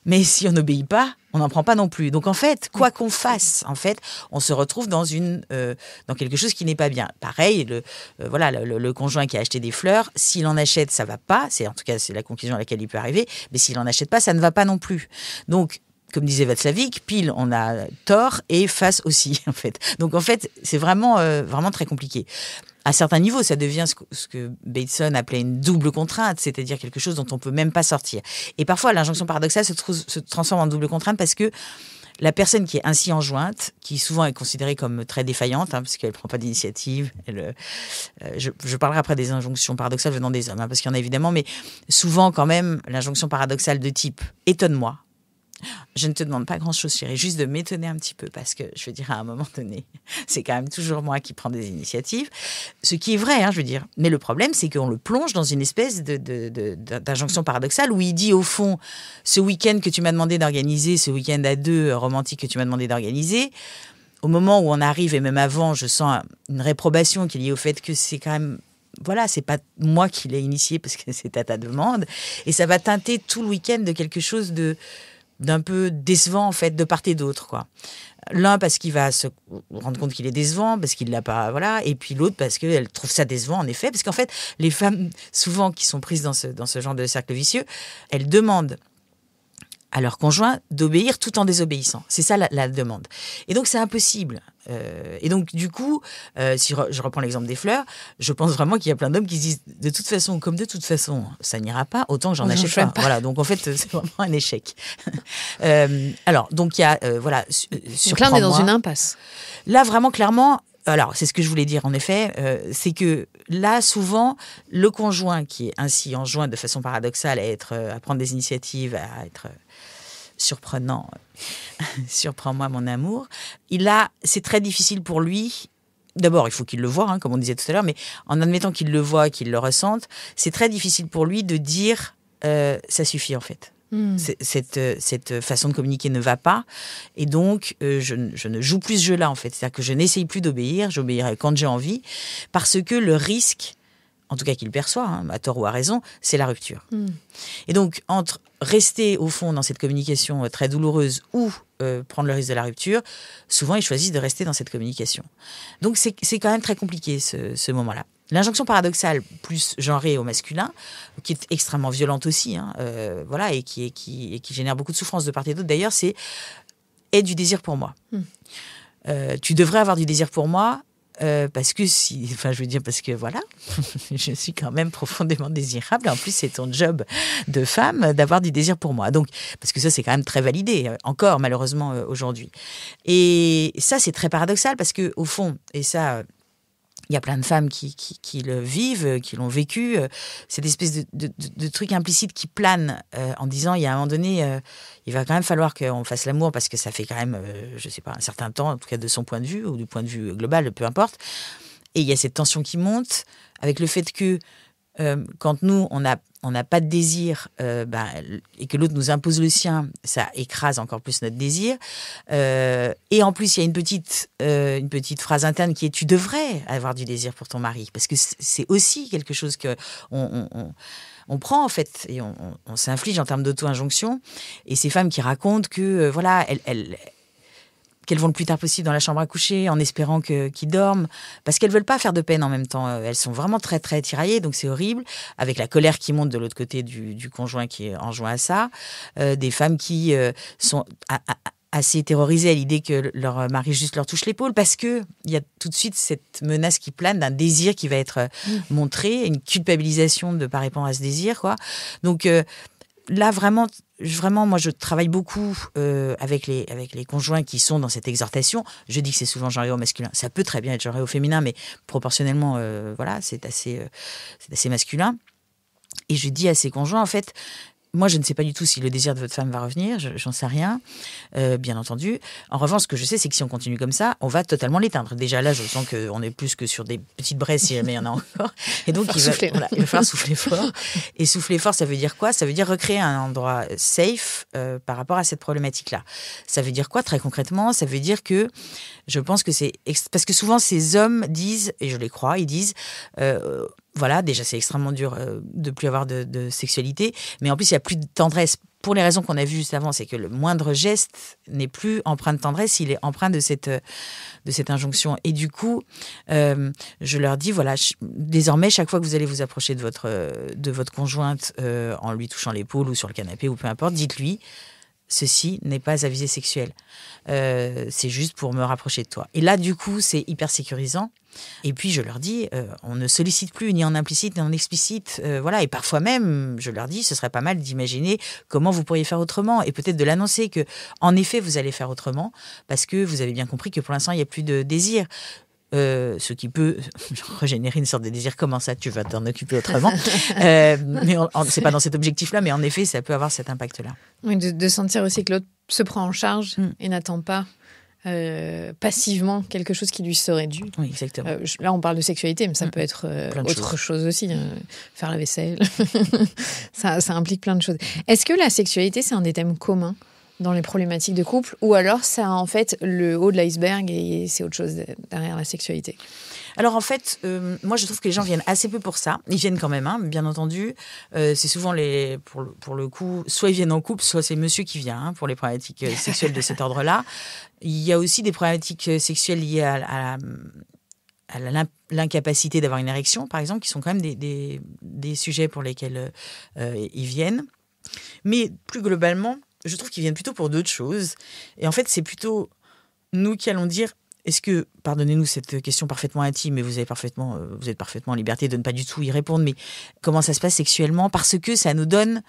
Mais si on n'obéit pas, on n'en prend pas non plus. Donc en fait, quoi qu'on fasse, en fait, on se retrouve dans quelque chose qui n'est pas bien. Pareil, le conjoint qui a acheté des fleurs, s'il en achète, ça va pas. En tout cas, c'est la conclusion à laquelle il peut arriver. Mais s'il en achète pas, ça ne va pas non plus. Donc, comme disait Václavic, pile on a tort et face aussi, en fait. Donc en fait, c'est vraiment très compliqué. À certains niveaux, ça devient ce que Bateson appelait une double contrainte, c'est-à-dire quelque chose dont on ne peut même pas sortir. Et parfois, l'injonction paradoxale se transforme en double contrainte parce que la personne qui est ainsi enjointe, qui souvent est considérée comme très défaillante, parce qu'elle ne prend pas d'initiative, je parlerai après des injonctions paradoxales venant des hommes, parce qu'il y en a évidemment, mais souvent quand même, l'injonction paradoxale de type « étonne-moi ». Je ne te demande pas grand-chose, chérie, juste de m'étonner un petit peu parce que, je veux dire, à un moment donné, c'est quand même toujours moi qui prends des initiatives. Ce qui est vrai, je veux dire. Mais le problème, c'est qu'on le plonge dans une espèce d'injonction paradoxale où il dit, au fond, ce week-end que tu m'as demandé d'organiser, ce week-end à 2 romantique que tu m'as demandé d'organiser, au moment où on arrive, et même avant, je sens une réprobation qui est liée au fait que c'est quand même... Voilà, c'est pas moi qui l'ai initié parce que c'est à ta demande. Et ça va teinter tout le week-end de quelque chose d'un peu décevant, en fait, de part et d'autre, quoi. L'un parce qu'il va se rendre compte qu'il est décevant, parce qu'il l'a pas, voilà, et puis l'autre parce qu'elle trouve ça décevant, en effet, parce qu'en fait, les femmes, souvent, qui sont prises dans ce genre de cercle vicieux, elles demandent à leur conjoint d'obéir tout en désobéissant. C'est ça la demande. Et donc, c'est impossible. Et donc, du coup, si je reprends l'exemple des fleurs, je pense vraiment qu'il y a plein d'hommes qui se disent de toute façon, ça n'ira pas, autant que j'en achète pas. Voilà, donc en fait, c'est vraiment un échec. Alors, donc il y a, voilà, donc là, on est dans une impasse. Là, vraiment, clairement, alors, c'est ce que je voulais dire, en effet, c'est que là, souvent, le conjoint qui est ainsi enjoint de façon paradoxale à prendre des initiatives, à être surprenant, surprends-moi mon amour, c'est très difficile pour lui. D'abord, il faut qu'il le voie, comme on disait tout à l'heure, mais en admettant qu'il le voie, qu'il le ressente, c'est très difficile pour lui de dire ça suffit, en fait. Cette façon de communiquer ne va pas et donc je ne joue plus ce jeu-là, en fait. C'est-à-dire que je n'essaye plus d'obéir, j'obéirai quand j'ai envie, parce que le risque, en tout cas qu'il perçoit, à tort ou à raison, c'est la rupture. Et donc, entre rester au fond dans cette communication très douloureuse ou prendre le risque de la rupture, souvent ils choisissent de rester dans cette communication. Donc c'est quand même très compliqué ce moment-là. L'injonction paradoxale plus genrée au masculin, qui est extrêmement violente aussi, voilà, et qui génère beaucoup de souffrance de part et d'autre d'ailleurs, c'est « aie du désir pour moi ». Tu devrais avoir du désir pour moi, parce que voilà, je suis quand même profondément désirable. En plus, c'est ton job de femme d'avoir du désir pour moi. Donc, parce que ça, c'est quand même très validé, encore malheureusement aujourd'hui. Et ça, c'est très paradoxal parce que au fond, et ça, il y a plein de femmes qui le vivent, qui l'ont vécu. Cette espèce de truc implicite qui plane en disant, il y a un moment donné, il va quand même falloir qu'on fasse l'amour parce que ça fait quand même, je sais pas, un certain temps, en tout cas de son point de vue ou du point de vue global, peu importe. Et il y a cette tension qui monte avec le fait que quand nous, on n'a pas de désir et que l'autre nous impose le sien, ça écrase encore plus notre désir. Et en plus, il y a une petite phrase interne qui est « tu devrais avoir du désir pour ton mari ». Parce que c'est aussi quelque chose que on prend en fait et on s'inflige en termes d'auto-injonction. Et ces femmes qui racontent que voilà, qu'elles vont le plus tard possible dans la chambre à coucher en espérant qu'ils dorment, parce qu'elles veulent pas faire de peine en même temps. Elles sont vraiment très très tiraillées, donc c'est horrible, avec la colère qui monte de l'autre côté du conjoint qui est enjoint à ça. Des femmes qui sont assez terrorisées à l'idée que leur mari juste leur touche l'épaule, parce que il y a tout de suite cette menace qui plane d'un désir qui va être montré, une culpabilisation de pas répondre à ce désir, quoi. Donc là, vraiment, moi, je travaille beaucoup avec les conjoints qui sont dans cette exhortation. Je dis que c'est souvent genré au masculin. Ça peut très bien être genré au féminin, mais proportionnellement, voilà, c'est assez masculin. Et je dis à ces conjoints, en fait, moi, je ne sais pas du tout si le désir de votre femme va revenir, j'en sais rien, bien entendu. En revanche, ce que je sais, c'est que si on continue comme ça, on va totalement l'éteindre. Déjà là, je sens qu'on est plus que sur des petites braises, si jamais il y en a encore. Et donc, il va falloir souffler fort. Et souffler fort, ça veut dire quoi ? Ça veut dire recréer un endroit safe par rapport à cette problématique-là. Ça veut dire quoi, très concrètement ? Ça veut dire que je pense que c'est... Parce que souvent, ces hommes disent, et je les crois, ils disent... voilà, déjà c'est extrêmement dur de plus avoir de sexualité, mais en plus il n'y a plus de tendresse. Pour les raisons qu'on a vues juste avant, c'est que le moindre geste n'est plus empreint de tendresse, il est empreint de cette injonction. Et du coup, je leur dis, voilà, désormais, chaque fois que vous allez vous approcher de votre conjointe en lui touchant l'épaule ou sur le canapé ou peu importe, dites-lui, ceci n'est pas à visée sexuelle. C'est juste pour me rapprocher de toi. Et là, du coup, c'est hyper sécurisant. Et puis, je leur dis, on ne sollicite plus ni en implicite ni en explicite. Voilà. Et parfois même, je leur dis, ce serait pas mal d'imaginer comment vous pourriez faire autrement et peut-être de l'annoncer que, en effet, vous allez faire autrement parce que vous avez bien compris que pour l'instant, il n'y a plus de désir. Ce qui peut régénérer une sorte de désir. Comment ça, tu vas t'en occuper autrement mais c'est pas dans cet objectif-là, mais en effet, ça peut avoir cet impact-là. Oui, de sentir aussi que l'autre se prend en charge et n'attend pas passivement quelque chose qui lui serait dû. Oui, exactement. Là, on parle de sexualité, mais ça peut être autre chose aussi. Faire la vaisselle. ça implique plein de choses. Est-ce que la sexualité, c'est un des thèmes communs dans les problématiques de couple, ou alors c'est en fait le haut de l'iceberg et c'est autre chose derrière la sexualité? Alors en fait, moi je trouve que les gens viennent assez peu pour ça. Ils viennent quand même, hein, bien entendu. C'est souvent pour le coup, soit ils viennent en couple, soit c'est monsieur qui vient pour les problématiques sexuelles de cet ordre-là. Il y a aussi des problématiques sexuelles liées à l'incapacité d'avoir une érection, par exemple, qui sont quand même des sujets pour lesquels ils viennent. Mais plus globalement, je trouve qu'ils viennent plutôt pour d'autres choses. Et en fait, c'est plutôt nous qui allons dire, est-ce que, pardonnez-nous cette question parfaitement intime, mais vous êtes parfaitement en liberté de ne pas du tout y répondre, mais comment ça se passe sexuellement ? Parce que ça nous donne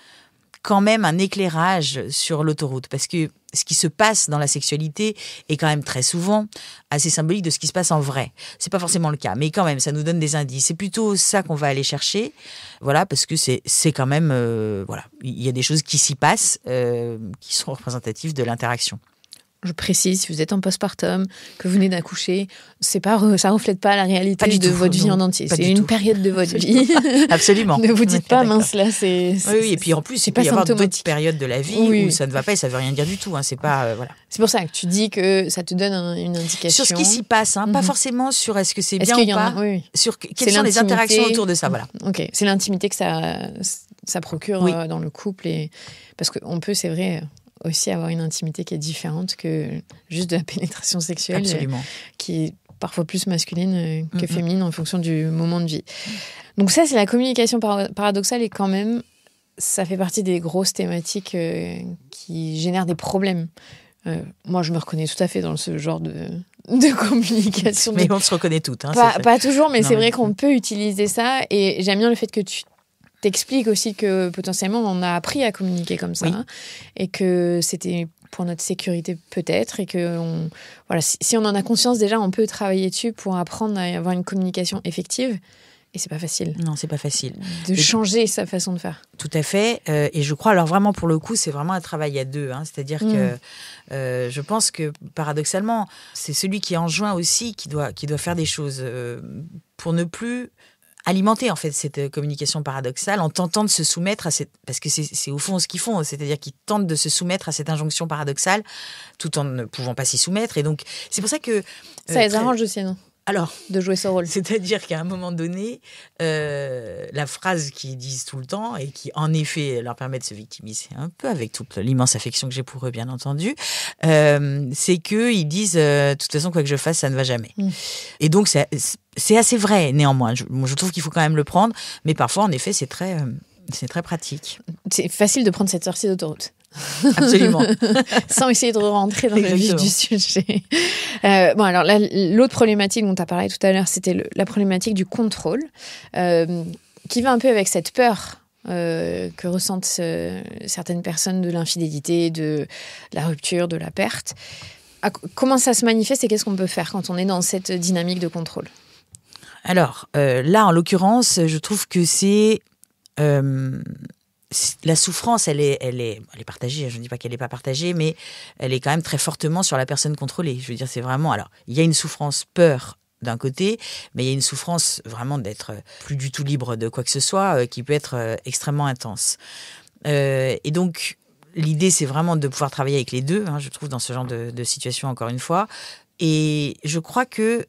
quand même un éclairage sur l'autoroute. Parce que ce qui se passe dans la sexualité est quand même très souvent assez symbolique de ce qui se passe en vrai. C'est pas forcément le cas, mais quand même, ça nous donne des indices. C'est plutôt ça qu'on va aller chercher, voilà, parce que c'est quand même, voilà, il y a des choses qui s'y passent, qui sont représentatives de l'interaction. Je précise, si vous êtes en postpartum, que vous venez d'accoucher, ça reflète pas la réalité de votre vie en entier. C'est une période de votre vie. Absolument. Ne vous dites pas, mince, là, c'est... Oui, et puis en plus, il peut y avoir d'autres périodes de la vie où ça ne va pas et ça ne veut rien dire du tout. Hein, c'est pas, voilà. C'est pour ça que tu dis que ça te donne une indication. Sur ce qui s'y passe, hein, pas forcément sur est-ce que c'est bien ou pas, sur quelles sont les interactions autour de ça. Voilà. Ok, c'est l'intimité que ça procure dans le couple. Parce qu'on peut, c'est vrai... aussi avoir une intimité qui est différente que juste de la pénétration sexuelle. Absolument. Qui est parfois plus masculine que féminine en fonction du moment de vie. Donc ça, c'est la communication paradoxale et quand même, ça fait partie des grosses thématiques qui génèrent des problèmes. Moi, je me reconnais tout à fait dans ce genre de communication. Mais on se reconnaît toutes. Hein, pas toujours, mais c'est vrai qu'on peut utiliser ça et j'aime bien le fait que tu t'explique aussi que potentiellement on a appris à communiquer comme ça et que c'était pour notre sécurité peut-être et que voilà, si on en a conscience déjà, on peut travailler dessus pour apprendre à avoir une communication effective. Et c'est pas facile. Non, c'est pas facile. De changer sa façon de faire. Tout à fait. Et je crois, alors vraiment pour le coup, c'est vraiment un travail à deux. Hein. C'est-à-dire que je pense que paradoxalement, c'est celui qui est enjoint aussi qui doit faire des choses pour ne plus alimenter en fait cette communication paradoxale en tentant de se soumettre à parce que c'est au fond ce qu'ils font, c'est-à-dire qu'ils tentent de se soumettre à cette injonction paradoxale tout en ne pouvant pas s'y soumettre. Et donc c'est pour ça que ça les arrange aussi, non ? Alors, de jouer ce rôle. C'est-à-dire qu'à un moment donné, la phrase qu'ils disent tout le temps et qui, en effet, leur permet de se victimiser un peu, avec toute l'immense affection que j'ai pour eux, bien entendu, c'est qu'ils disent de toute façon, quoi que je fasse, ça ne va jamais. Et donc, c'est assez vrai, néanmoins. Je trouve qu'il faut quand même le prendre, mais parfois, en effet, c'est très pratique. C'est facile de prendre cette sortie d'autoroute. Absolument. Sans essayer de rentrer dans le vif du sujet. Bon, alors l'autre problématique dont tu as parlé tout à l'heure, c'était la problématique du contrôle, qui va un peu avec cette peur que ressentent certaines personnes de l'infidélité, de la rupture, de la perte. Comment ça se manifeste et qu'est-ce qu'on peut faire quand on est dans cette dynamique de contrôle ? Alors, là, en l'occurrence, je trouve que c'est... la souffrance, elle est partagée. Je ne dis pas qu'elle n'est pas partagée, mais elle est quand même très fortement sur la personne contrôlée. Je veux dire, c'est vraiment... Alors, il y a une souffrance peur d'un côté, mais il y a une souffrance vraiment d'être plus du tout libre de quoi que ce soit, qui peut être extrêmement intense. Et donc, l'idée, c'est vraiment de pouvoir travailler avec les deux, je trouve, dans ce genre de situation, encore une fois. Et je crois que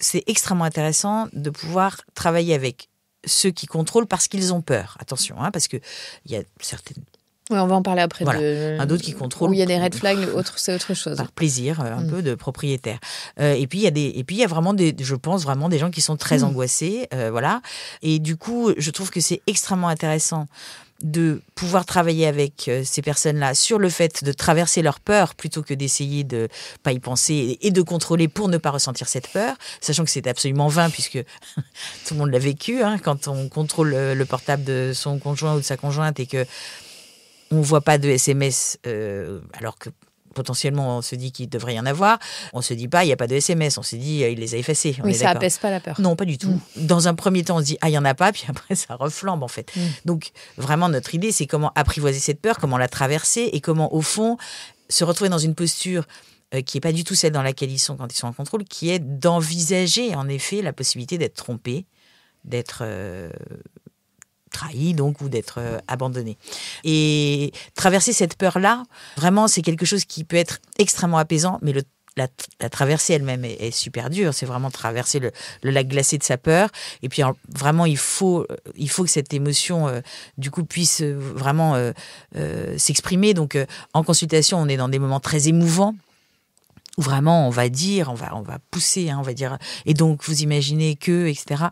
c'est extrêmement intéressant de pouvoir travailler avec ceux qui contrôlent parce qu'ils ont peur. Attention, parce qu'il y a certaines... Oui, on va en parler après. Voilà. D'autres qui contrôlent. Où il y a des red flags, c'est autre chose. Par plaisir, un peu de propriétaire. Et puis il y a vraiment je pense vraiment des gens qui sont très angoissés, voilà. Et du coup, je trouve que c'est extrêmement intéressant de pouvoir travailler avec ces personnes-là sur le fait de traverser leur peur plutôt que d'essayer de pas y penser et de contrôler pour ne pas ressentir cette peur, sachant que c'est absolument vain puisque tout le monde l'a vécu, quand on contrôle le portable de son conjoint ou de sa conjointe et que on voit pas de SMS alors que potentiellement on se dit qu'il devrait y en avoir, on se dit pas il y a pas de SMS, on se dit il les a effacés. Oui, ça apaise pas la peur. Non, pas du tout. Dans un premier temps, on se dit il y en a pas, puis après ça reflambe en fait. Donc vraiment notre idée c'est comment apprivoiser cette peur, comment la traverser et comment au fond se retrouver dans une posture qui est pas du tout celle dans laquelle ils sont quand ils sont en contrôle, qui est d'envisager en effet la possibilité d'être trompé, d'être trahi donc ou d'être abandonné. Et traverser cette peur-là, vraiment, c'est quelque chose qui peut être extrêmement apaisant, mais la traversée elle-même est super dure. C'est vraiment traverser le lac glacé de sa peur. Et puis vraiment, il faut que cette émotion du coup puisse vraiment s'exprimer. Donc en consultation, on est dans des moments très émouvants, où vraiment on va dire, on va pousser, on va dire, et donc vous imaginez que, etc.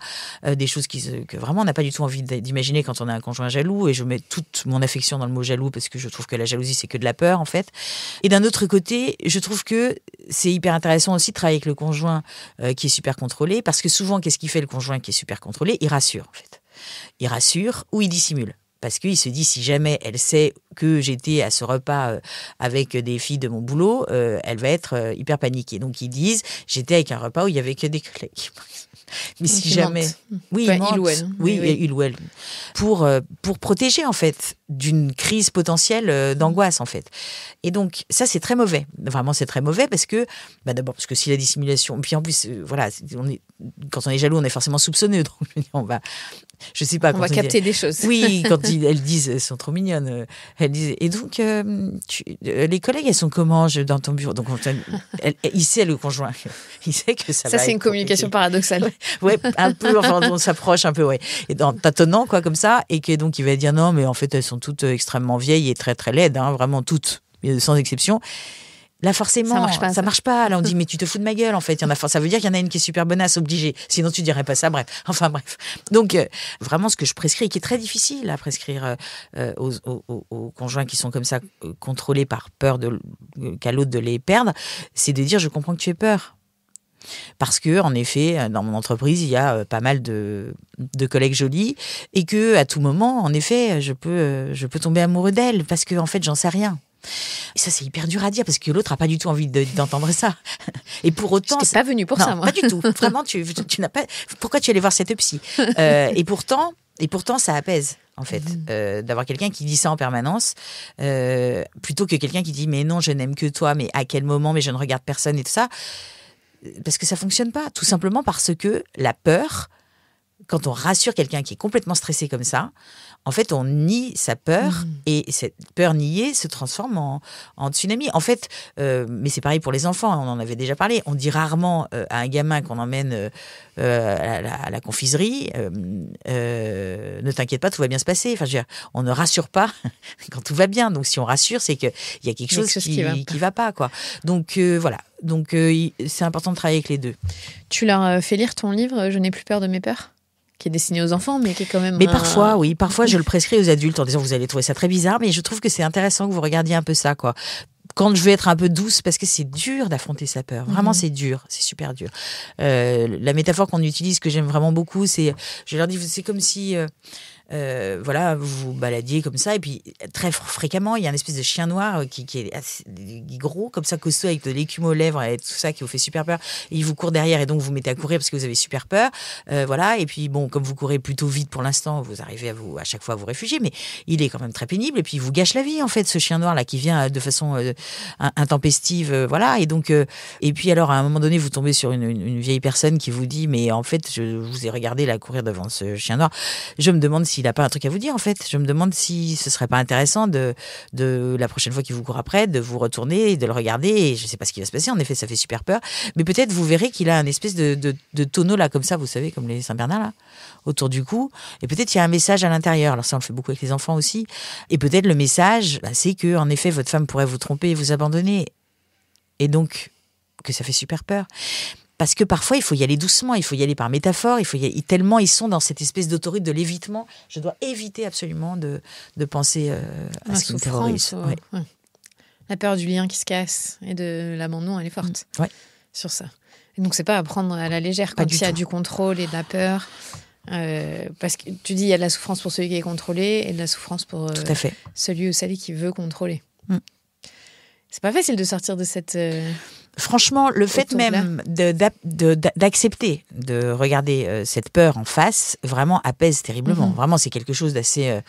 Des choses que vraiment on n'a pas du tout envie d'imaginer quand on a un conjoint jaloux, et je mets toute mon affection dans le mot jaloux parce que je trouve que la jalousie c'est que de la peur en fait. Et d'un autre côté, je trouve que c'est hyper intéressant aussi de travailler avec le conjoint qui est super contrôlé, parce que souvent qu'est-ce qu'il fait le conjoint qui est super contrôlé ? Il rassure en fait. Il rassure ou il dissimule. Parce qu'il se dit, si jamais elle sait que j'étais à ce repas avec des filles de mon boulot, elle va être hyper paniquée. Donc ils disent, j'étais avec un repas où il y avait que des collègues. Mais si jamais, oui, il ou elle, oui, il ou elle, pour protéger en fait d'une crise potentielle d'angoisse en fait. Et donc ça c'est très mauvais. Vraiment c'est très mauvais parce que d'abord parce que si la dissimulation, puis en plus voilà, quand on est jaloux on est forcément soupçonneux. Donc on va capter des choses. Oui, quand elles disent, elles sont trop mignonnes. Elles disent, et donc, les collègues, elles sont comment dans ton bureau ? Donc, il sait le conjoint. Il sait que ça va. Ça, c'est une communication paradoxale. Ouais, un peu, enfin, on s'approche un peu, ouais. Et tâtonnant, quoi, comme ça. Et que donc, il va dire non, mais en fait, elles sont toutes extrêmement vieilles et très, très laides, vraiment toutes, sans exception. Là, forcément, ça marche pas. Là, on dit, mais tu te fous de ma gueule, en fait. Ça veut dire qu'il y en a une qui est super bonasse, obligée. Sinon, tu dirais pas ça. Bref. Enfin, bref. Donc, vraiment, ce que je prescris, qui est très difficile à prescrire aux conjoints qui sont comme ça, contrôlés par peur qu'à l'autre de les perdre, c'est de dire, je comprends que tu aies peur. Parce que, en effet, dans mon entreprise, il y a pas mal de collègues jolis et que, à tout moment, en effet, je peux tomber amoureux d'elles parce que, en fait, j'en sais rien. Et ça, c'est hyper dur à dire parce que l'autre n'a pas du tout envie d'entendre ça. Et pour autant. Je n'étais pas venue pour ça, moi. Pas du tout. Vraiment, tu n'as pas. Pourquoi tu es allé voir cette psy ? Et pourtant, ça apaise, en fait, d'avoir quelqu'un qui dit ça en permanence, plutôt que quelqu'un qui dit mais non, je n'aime que toi, mais à quel moment, mais je ne regarde personne et tout ça. Parce que ça ne fonctionne pas. Tout simplement parce que la peur quand on rassure quelqu'un qui est complètement stressé comme ça, en fait, on nie sa peur et cette peur niée se transforme en tsunami. En fait, mais c'est pareil pour les enfants, on en avait déjà parlé. On dit rarement à un gamin qu'on emmène à la confiserie, ne t'inquiète pas, tout va bien se passer. Enfin, je veux dire, on ne rassure pas quand tout va bien. Donc, si on rassure, c'est qu'il y a quelque chose qui va pas, quoi. Donc, voilà. Donc, c'est important de travailler avec les deux. Tu leur fais lire ton livre « Je n'ai plus peur de mes peurs » qui est destiné aux enfants, mais qui est quand même... Mais parfois, oui. Parfois, je le prescris aux adultes en disant, vous allez trouver ça très bizarre, mais je trouve que c'est intéressant que vous regardiez un peu ça, quoi. Quand je veux être un peu douce, parce que c'est dur d'affronter sa peur. Vraiment, c'est dur. C'est super dur. La métaphore qu'on utilise, que j'aime vraiment beaucoup, c'est... Je leur dis, c'est comme si... voilà, vous vous baladiez comme ça, et puis très fréquemment, il y a une espèce de chien noir qui est assez gros, comme ça, costaud, avec de l'écume aux lèvres et tout ça, qui vous fait super peur. Et il vous court derrière, et donc vous mettez à courir parce que vous avez super peur. Voilà, et puis bon, comme vous courez plutôt vite pour l'instant, vous arrivez à chaque fois à vous réfugier, mais il est quand même très pénible, et puis il vous gâche la vie, en fait, ce chien noir là qui vient de façon intempestive, voilà. Et donc, et puis alors, à un moment donné, vous tombez sur une vieille personne qui vous dit, mais en fait, je vous ai regardé là courir devant ce chien noir. Je me demande s'il n'a pas un truc à vous dire, en fait. Je me demande si ce serait pas intéressant de la prochaine fois qu'il vous court après, de vous retourner et de le regarder. Et je sais pas ce qui va se passer. En effet, ça fait super peur. Mais peut-être vous verrez qu'il a un espèce de tonneau là, comme ça, vous savez, comme les Saint-Bernard là, autour du cou. Et peut-être il y a un message à l'intérieur. Alors ça, on le fait beaucoup avec les enfants aussi. Et peut-être le message, c'est que, en effet, votre femme pourrait vous tromper et vous abandonner. Et donc, que ça fait super peur. Parce que parfois, il faut y aller doucement, il faut y aller par métaphore, tellement ils sont dans cette espèce d'autorité de l'évitement. Je dois éviter absolument de penser à ce qui me terrorise. Ouais. Ouais. La peur du lien qui se casse et de l'abandon, elle est forte sur ça. Et donc, c'est pas à prendre à la légère quand il y a du contrôle et de la peur. Parce que tu dis, il y a de la souffrance pour celui qui est contrôlé et de la souffrance pour celui ou celle qui veut contrôler. C'est pas facile de sortir de cette... Franchement, le fait même d'accepter de regarder cette peur en face, vraiment apaise terriblement. Vraiment, c'est quelque chose d'assez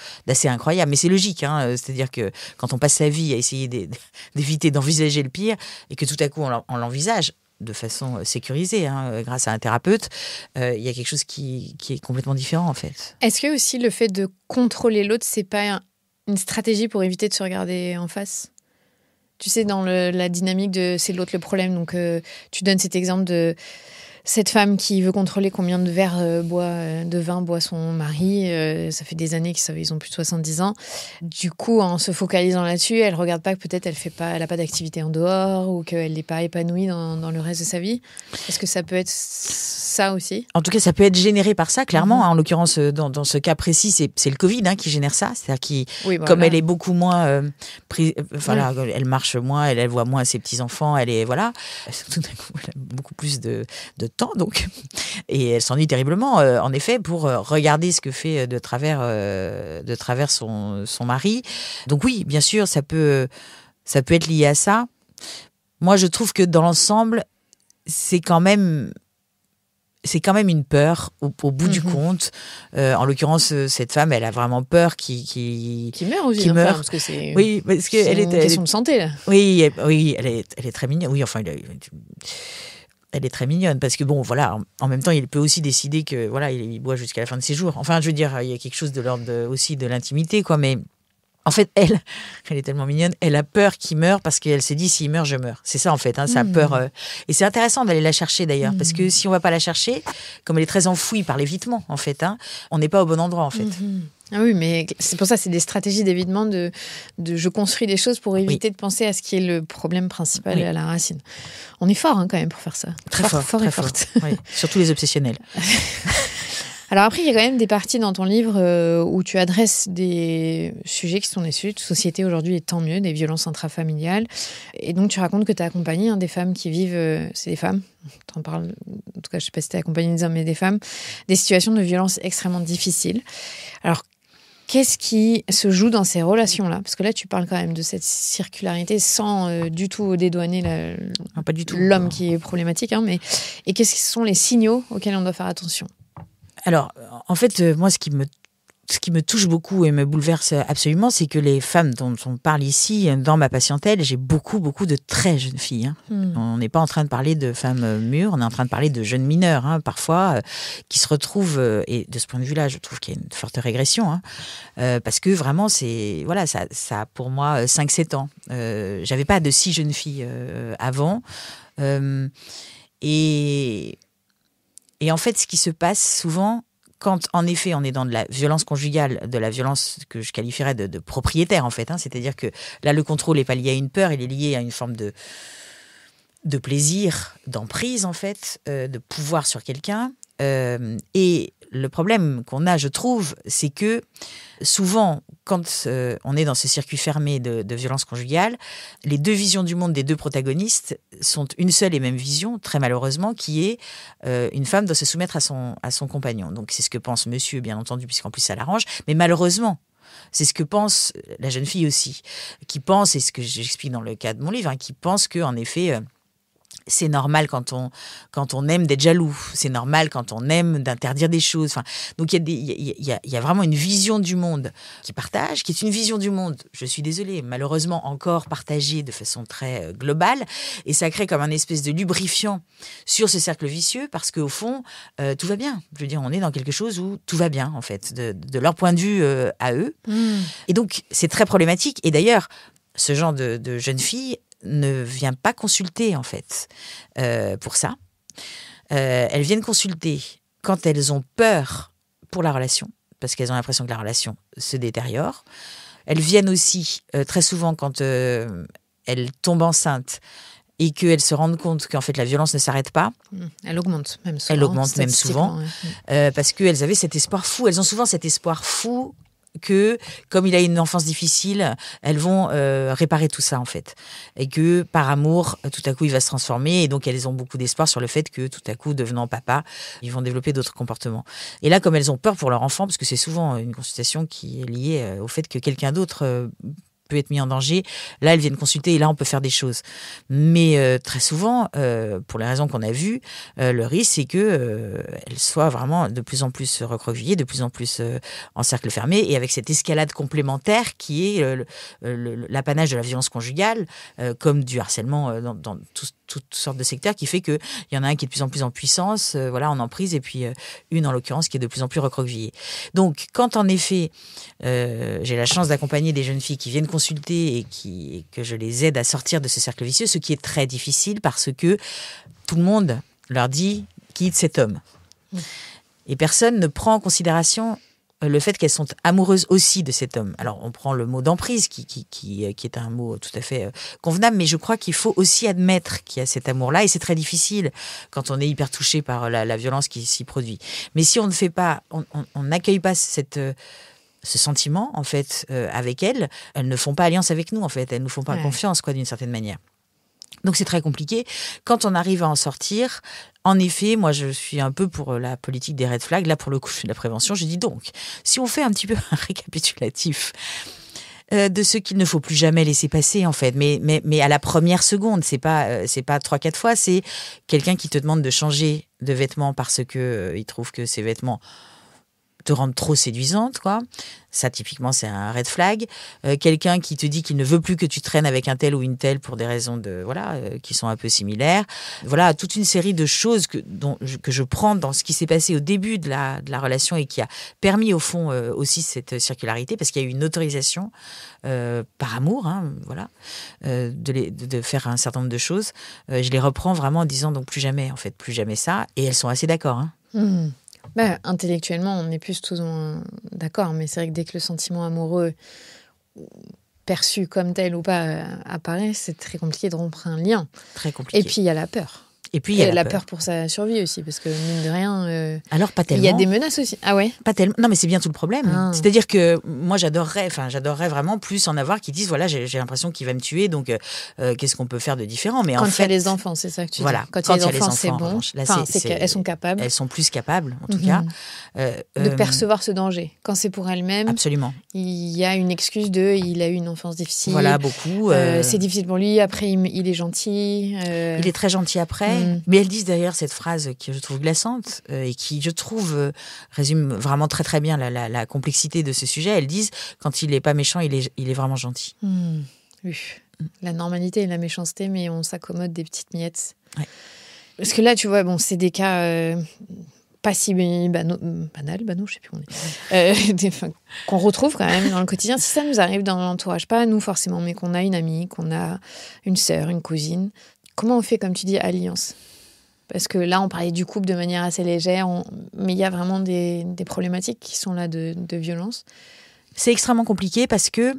incroyable. Mais c'est logique, hein. C'est-à-dire que quand on passe sa vie à essayer d'éviter d'envisager le pire, et que tout à coup on l'envisage de façon sécurisée, hein, grâce à un thérapeute, il y a quelque chose qui est complètement différent, en fait. Est-ce que aussi le fait de contrôler l'autre, c'est pas une stratégie pour éviter de se regarder en face ? Tu sais, dans la dynamique de c'est l'autre le problème, donc tu donnes cet exemple de cette femme qui veut contrôler combien de verres de vin boit son mari. Ça fait des années qu'ils ont plus de 70 ans. Du coup, en se focalisant là-dessus, elle regarde pas que peut-être elle a pas d'activité en dehors ou qu'elle n'est pas épanouie dans le reste de sa vie. Est-ce que ça peut être ça aussi ? En tout cas, ça peut être généré par ça, clairement. En l'occurrence, dans ce cas précis, c'est le Covid qui génère ça. C'est-à-dire comme elle est beaucoup moins elle marche moins, elle voit moins ses petits-enfants, elle est, voilà. Tout d'un coup, elle a beaucoup plus de temps, donc. Et elle s'ennuie terriblement, en effet, pour regarder ce que fait de travers son mari. Donc oui, bien sûr, ça peut être lié à ça. Moi, je trouve que dans l'ensemble, c'est quand même une peur au bout du compte. En l'occurrence, cette femme, elle a vraiment peur qui meurt aussi. Parce que c'est parce que elle est une question de santé là. Oui, elle est très mignonne. Oui, enfin, elle est très mignonne parce que bon, voilà, en même temps, il peut aussi décider que voilà, il boit jusqu'à la fin de ses jours. Enfin, je veux dire, il y a quelque chose de l'ordre aussi de l'intimité, quoi. Mais en fait, elle est tellement mignonne. Elle a peur qu'il meure parce qu'elle s'est dit s'il meurt, je meurs. C'est ça en fait, sa peur. Et c'est intéressant d'aller la chercher d'ailleurs parce que si on va pas la chercher, comme elle est très enfouie par l'évitement en fait, on n'est pas au bon endroit en fait. Ah oui, mais c'est pour ça, c'est des stratégies d'évitement de je construis des choses pour éviter de penser à ce qui est le problème principal à la racine. On est fort quand même pour faire ça. Très fort. Oui. Surtout les obsessionnels. Alors après, il y a quand même des parties dans ton livre où tu adresses des sujets qui sont des sujets de société aujourd'hui, et tant mieux, des violences intrafamiliales. Et donc, tu racontes que tu as accompagné des femmes qui vivent... c'est des femmes, t'en parles, en tout cas, je ne sais pas si tu as accompagné des hommes, mais des femmes, des situations de violence extrêmement difficiles. Alors, qu'est-ce qui se joue dans ces relations-là ? Parce que là, tu parles quand même de cette circularité sans du tout dédouaner pas du tout, l'homme qui est problématique. Mais, et qu'est-ce qui sont les signaux auxquels on doit faire attention ? Alors, en fait, moi, ce qui me ce qui me touche beaucoup et me bouleverse absolument, c'est que les femmes dont on parle ici, dans ma patientèle, j'ai beaucoup de très jeunes filles. Hein. On n'est pas en train de parler de femmes mûres, on est en train de parler de jeunes mineurs, hein, parfois, qui se retrouvent, et de ce point de vue-là, je trouve qu'il y a une forte régression, hein, parce que vraiment, ça a pour moi 5-7 ans. J'avais pas de si jeunes filles avant. Et en fait, ce qui se passe souvent, quand, en effet, on est dans de la violence conjugale, de la violence que je qualifierais de propriétaire, en fait, hein, c'est-à-dire que là, le contrôle n'est pas lié à une peur, il est lié à une forme de plaisir, d'emprise, en fait, de pouvoir sur quelqu'un. Et le problème qu'on a, je trouve, c'est que souvent, quand on est dans ce circuit fermé de violence conjugale, les deux visions du monde des deux protagonistes sont une seule et même vision, très malheureusement, qui est une femme doit se soumettre à son compagnon. Donc c'est ce que pense monsieur, bien entendu, puisqu'en plus ça l'arrange, mais malheureusement, c'est ce que pense la jeune fille aussi, qui pense, et ce que j'explique dans le cas de mon livre, hein, qui pense qu'en effet... c'est normal quand on aime d'être jaloux. C'est normal quand on aime d'interdire des choses. Enfin, donc il y a vraiment une vision du monde qui partage, qui est une vision du monde, je suis désolée, malheureusement encore partagée de façon très globale. Et ça crée comme un espèce de lubrifiant sur ce cercle vicieux parce qu'au fond, tout va bien. Je veux dire, on est dans quelque chose où tout va bien, en fait, de leur point de vue à eux. Et donc, c'est très problématique. Et d'ailleurs, ce genre de jeune fille ne vient pas consulter, en fait, pour ça. Elles viennent consulter quand elles ont peur pour la relation, parce qu'elles ont l'impression que la relation se détériore. Elles viennent aussi très souvent quand elles tombent enceintes et qu'elles se rendent compte qu'en fait la violence ne s'arrête pas. Elle augmente même souvent. Elle augmente même souvent, parce qu'elles avaient cet espoir fou. Elles ont souvent cet espoir fou que, comme il a une enfance difficile, elles vont réparer tout ça, en fait. Et que, par amour, tout à coup, il va se transformer. Et donc, elles ont beaucoup d'espoir sur le fait que, tout à coup, devenant papa, ils vont développer d'autres comportements. Et là, comme elles ont peur pour leur enfant, parce que c'est souvent une consultation qui est liée au fait que quelqu'un d'autre... peut être mis en danger. Là, elles viennent consulter et là, on peut faire des choses. Mais très souvent, pour les raisons qu'on a vues, le risque, c'est qu'elles soient vraiment de plus en plus recroquevillées, de plus en plus en cercle fermé et avec cette escalade complémentaire qui est l'apanage de la violence conjugale, comme du harcèlement dans toutes sortes de secteurs, qui fait qu'il y en a un qui est de plus en plus en puissance, en emprise, et puis une, en l'occurrence, qui est de plus en plus recroquevillée. Donc, quand en effet, j'ai la chance d'accompagner des jeunes filles qui viennent consulter et que je les aide à sortir de ce cercle vicieux, ce qui est très difficile parce que tout le monde leur dit « quitte cet homme ». Et personne ne prend en considération le fait qu'elles sont amoureuses aussi de cet homme. Alors, on prend le mot d'emprise, qui est un mot tout à fait convenable, mais je crois qu'il faut aussi admettre qu'il y a cet amour-là, et c'est très difficile quand on est hyper touché par la violence qui s'y produit. Mais si on ne fait pas, on n'accueille pas ce sentiment, en fait, avec elles ne font pas alliance avec nous, en fait. Elles ne nous font pas confiance, d'une certaine manière. Donc, c'est très compliqué. Quand on arrive à en sortir, en effet, moi, je suis un peu pour la politique des red flags. Là, pour le coup, je fais de la prévention. Je dis donc, si on fait un petit peu un récapitulatif de ce qu'il ne faut plus jamais laisser passer, en fait, mais à la première seconde, c'est pas 3-4 fois, c'est quelqu'un qui te demande de changer de vêtements parce que il trouve que ces vêtements te rendent trop séduisante, quoi. Ça, typiquement, c'est un red flag. Quelqu'un qui te dit qu'il ne veut plus que tu traînes avec un tel ou une telle pour des raisons qui sont un peu similaires. Voilà, toute une série de choses que je prends dans ce qui s'est passé au début de la relation et qui a permis, au fond, aussi cette circularité, parce qu'il y a eu une autorisation par amour, de faire un certain nombre de choses. Je les reprends vraiment en disant donc plus jamais ça. Et elles sont assez d'accord, hein. Intellectuellement, on est plus tous d'accord, mais c'est vrai que dès que le sentiment amoureux perçu comme tel ou pas apparaît, c'est très compliqué de rompre un lien. Très compliqué. Et puis il y a la peur. Et puis il y a la peur pour sa survie aussi, parce que mine de rien. Alors pas tellement. Il y a des menaces aussi. Ah ouais. Pas tellement. Non, mais c'est bien tout le problème. C'est-à-dire que moi j'adorerais vraiment plus en avoir qui disent voilà, j'ai l'impression qu'il va me tuer, donc qu'est-ce qu'on peut faire de différent. Mais quand en fait, il y a les enfants, c'est ça que tu dis. Voilà. Quand il y a les enfants, c'est bon. Là, c'est qu'elles sont capables. Elles sont plus capables, en tout cas, de percevoir ce danger. Quand c'est pour elles-mêmes. Absolument. Il y a une excuse il a eu une enfance difficile. Voilà, beaucoup. C'est difficile pour lui. Après, il est gentil. Il est très gentil après. Mais elles disent d'ailleurs cette phrase que je trouve glaçante et qui, je trouve, résume vraiment très très bien la complexité de ce sujet. Elles disent, quand il est pas méchant, il est vraiment gentil. Oui. La normalité et la méchanceté, mais on s'accommode des petites miettes. Ouais. Parce que là, tu vois, bon, c'est des cas pas si banaux, je sais plus qu'on retrouve quand même dans le quotidien. Si ça nous arrive dans l'entourage, pas à nous forcément, mais qu'on a une amie, qu'on a une sœur, une cousine, comment on fait, comme tu dis, alliance ? Parce que là, on parlait du couple de manière assez légère, mais il y a vraiment des problématiques qui sont là de violence. C'est extrêmement compliqué parce que,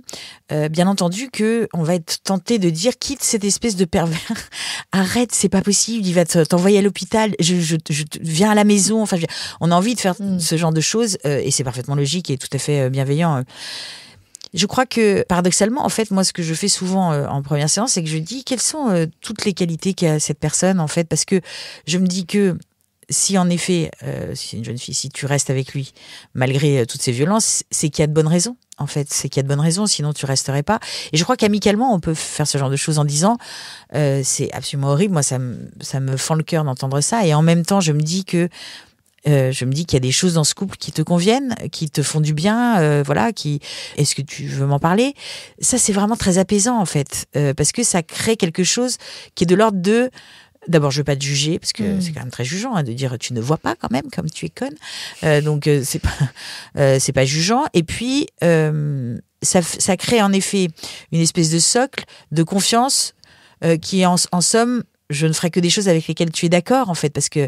bien entendu, que on va être tenté de dire, quitte cette espèce de pervers, arrête, c'est pas possible, il va t'envoyer à l'hôpital, je viens à la maison. Enfin, on a envie de faire ce genre de choses et c'est parfaitement logique et tout à fait bienveillant. Je crois que, paradoxalement, en fait, moi, ce que je fais souvent en première séance, c'est que je dis quelles sont toutes les qualités qu'a cette personne, en fait, parce que je me dis que si en effet, si c'est une jeune fille, si tu restes avec lui, malgré toutes ces violences, c'est qu'il y a de bonnes raisons. En fait, c'est qu'il y a de bonnes raisons, sinon tu resterais pas. Et je crois qu'amicalement, on peut faire ce genre de choses en disant c'est absolument horrible. Moi, ça me fend le cœur d'entendre ça. Et en même temps, je me dis qu'il y a des choses dans ce couple qui te conviennent, qui te font du bien, voilà. Est-ce que tu veux m'en parler ? Ça, c'est vraiment très apaisant en fait, parce que ça crée quelque chose qui est de l'ordre de. D'abord, je veux pas te juger parce que c'est quand même très jugeant de dire tu ne vois pas quand même comme tu es conne. Donc c'est pas jugeant. Et puis ça crée en effet une espèce de socle de confiance qui est en somme. Je ne ferai que des choses avec lesquelles tu es d'accord, en fait, parce que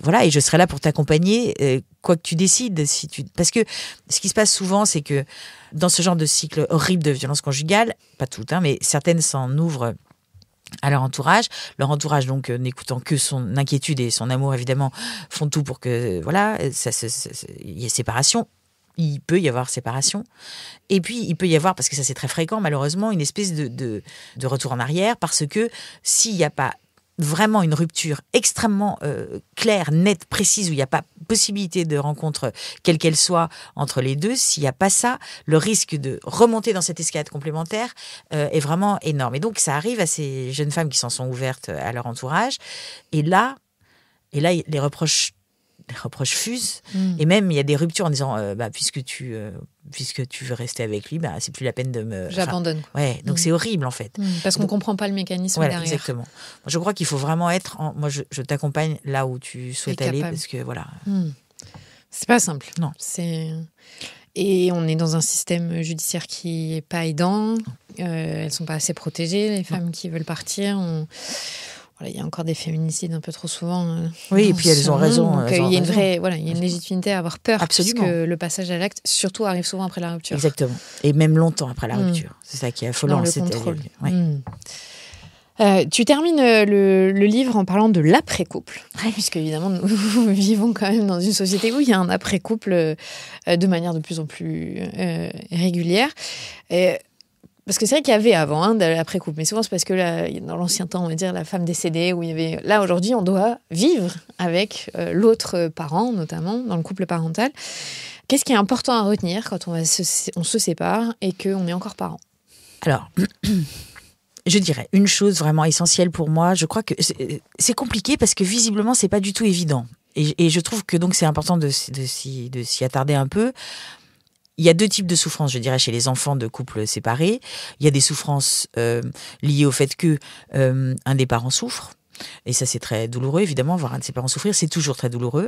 voilà, et je serai là pour t'accompagner, quoi que tu décides. Parce que ce qui se passe souvent, c'est que dans ce genre de cycle horrible de violence conjugale, pas toutes, mais certaines s'en ouvrent à leur entourage. Leur entourage, donc, n'écoutant que son inquiétude et son amour, évidemment, font tout pour que, voilà, il y ait séparation. Il peut y avoir séparation. Et puis, il peut y avoir, parce que ça c'est très fréquent, malheureusement, une espèce de retour en arrière, parce que s'il n'y a pas vraiment une rupture extrêmement claire, nette, précise, où il n'y a pas possibilité de rencontre, quelle qu'elle soit, entre les deux, s'il n'y a pas ça, le risque de remonter dans cette escalade complémentaire est vraiment énorme. Et donc, ça arrive à ces jeunes femmes qui s'en sont ouvertes à leur entourage. Et là les reproches fusent. Et même, il y a des ruptures en disant puisque tu veux rester avec lui, c'est plus la peine de me... J'abandonne. Ouais, donc c'est horrible, en fait. Parce qu'on ne comprend pas le mécanisme voilà, derrière. Exactement. Je crois qu'il faut vraiment être... Moi, je t'accompagne là où tu souhaites aller, parce que, voilà... C'est pas simple. Non. Et on est dans un système judiciaire qui n'est pas aidant. Elles ne sont pas assez protégées, les femmes qui veulent partir. Voilà, il y a encore des féminicides un peu trop souvent. Oui, et puis elles ont raison. Donc, il y a une légitimité à avoir peur. Absolument. Parce que le passage à l'acte, surtout, arrive souvent après la rupture. Exactement. Et même longtemps après la rupture. C'est ça qui est affolant. Dans le contrôle. Tu termines le livre en parlant de l'après-couple. Puisque, évidemment, nous vivons quand même dans une société où il y a un après-couple de manière de plus en plus régulière. Parce que c'est vrai qu'il y avait avant de l'après-couple, mais souvent c'est parce que là, dans l'ancien temps, on va dire, la femme décédée, où il y avait... Là, aujourd'hui, on doit vivre avec l'autre parent, notamment, dans le couple parental. Qu'est-ce qui est important à retenir quand on se sépare et qu'on est encore parent ? Alors, je dirais une chose vraiment essentielle pour moi. Je crois que c'est compliqué parce que visiblement, c'est pas du tout évident. Et je trouve que donc c'est important de s'y attarder un peu. Il y a deux types de souffrances, je dirais, chez les enfants de couples séparés. Il y a des souffrances liées au fait que un des parents souffre. Et ça, c'est très douloureux, évidemment. Voir un de ses parents souffrir, c'est toujours très douloureux.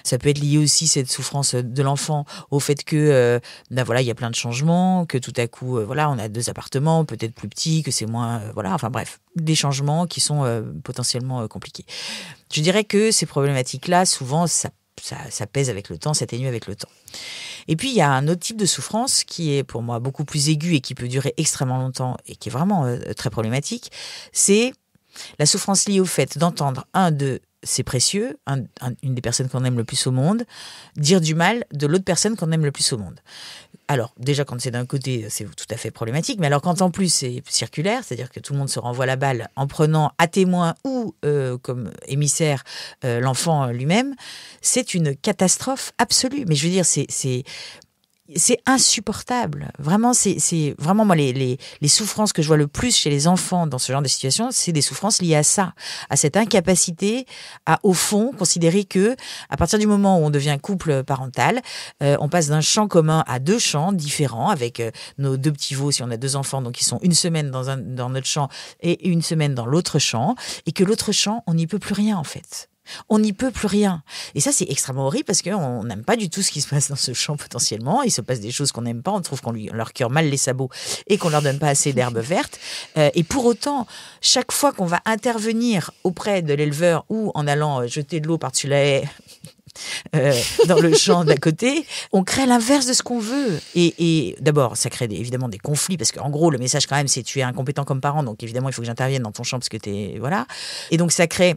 Ça peut être lié aussi, cette souffrance de l'enfant, au fait que, il y a plein de changements, que tout à coup, on a 2 appartements, peut-être plus petits, que c'est moins, enfin bref, des changements qui sont potentiellement compliqués. Je dirais que ces problématiques-là, souvent, ça pèse avec le temps, s'atténue avec le temps. Et puis, il y a un autre type de souffrance qui est pour moi beaucoup plus aiguë et qui peut durer extrêmement longtemps et qui est vraiment très problématique. C'est la souffrance liée au fait d'entendre un de ses précieux, une des personnes qu'on aime le plus au monde, dire du mal de l'autre personne qu'on aime le plus au monde. Alors, déjà, quand c'est d'un côté, c'est tout à fait problématique, mais alors quand en plus c'est circulaire, c'est-à-dire que tout le monde se renvoie la balle en prenant à témoin ou comme émissaire l'enfant lui-même, c'est une catastrophe absolue. Mais je veux dire, c'est insupportable. Vraiment, c'est vraiment moi les souffrances que je vois le plus chez les enfants dans ce genre de situation, c'est des souffrances liées à ça, à cette incapacité à, au fond, considérer que à partir du moment où on devient couple parental, on passe d'un champ commun à 2 champs différents avec nos 2 petits veaux si on a 2 enfants, donc ils sont une semaine dans notre champ et une semaine dans l'autre champ, et que l'autre champ, on n'y peut plus rien en fait. On n'y peut plus rien. Et ça, c'est extrêmement horrible parce qu'on n'aime pas du tout ce qui se passe dans ce champ potentiellement. Il se passe des choses qu'on n'aime pas. On trouve qu'on leur cure mal les sabots et qu'on leur donne pas assez d'herbe verte. Et pour autant, chaque fois qu'on va intervenir auprès de l'éleveur ou en allant jeter de l'eau par-dessus la haie dans le champ d'à côté, on crée l'inverse de ce qu'on veut. Et d'abord, ça crée évidemment des conflits parce qu'en gros, le message quand même, c'est tu es incompétent comme parent. Donc évidemment, il faut que j'intervienne dans ton champ parce que t'es... Voilà. Et donc, ça crée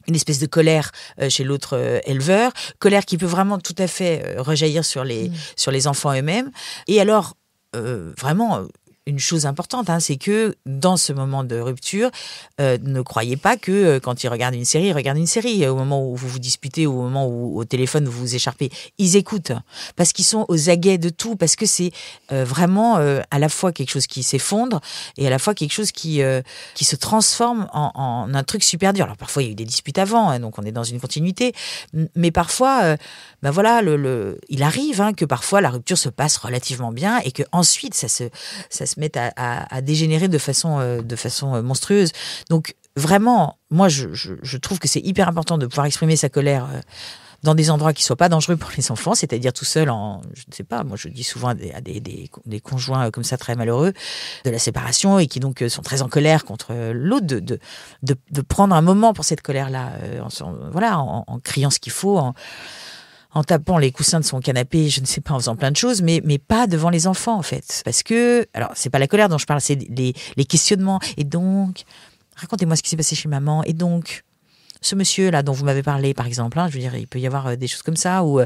une espèce de colère chez l'autre éleveur, colère qui peut vraiment tout à fait rejaillir sur les enfants eux-mêmes. Et alors, vraiment, une chose importante, c'est que dans ce moment de rupture, ne croyez pas que quand ils regardent une série, au moment où vous vous disputez, ou au moment où au téléphone vous vous écharpez, ils écoutent, parce qu'ils sont aux aguets de tout, parce que c'est vraiment à la fois quelque chose qui s'effondre et à la fois quelque chose qui se transforme en un truc super dur. Alors parfois il y a eu des disputes avant, donc on est dans une continuité, mais parfois, voilà, il arrive que parfois la rupture se passe relativement bien et que ensuite ça se mettent à dégénérer de façon monstrueuse. Donc vraiment, moi je trouve que c'est hyper important de pouvoir exprimer sa colère dans des endroits qui soient pas dangereux pour les enfants, c'est-à-dire tout seul je ne sais pas, moi je dis souvent à des conjoints comme ça très malheureux de la séparation et qui donc sont très en colère contre l'autre, de prendre un moment pour cette colère-là, en criant ce qu'il faut, en tapant les coussins de son canapé, je ne sais pas, en faisant plein de choses, mais pas devant les enfants, en fait. Parce que, alors, c'est pas la colère dont je parle, c'est les questionnements. Et donc, racontez-moi ce qui s'est passé chez maman. Et donc, ce monsieur-là dont vous m'avez parlé, par exemple, je veux dire, il peut y avoir des choses comme ça, ou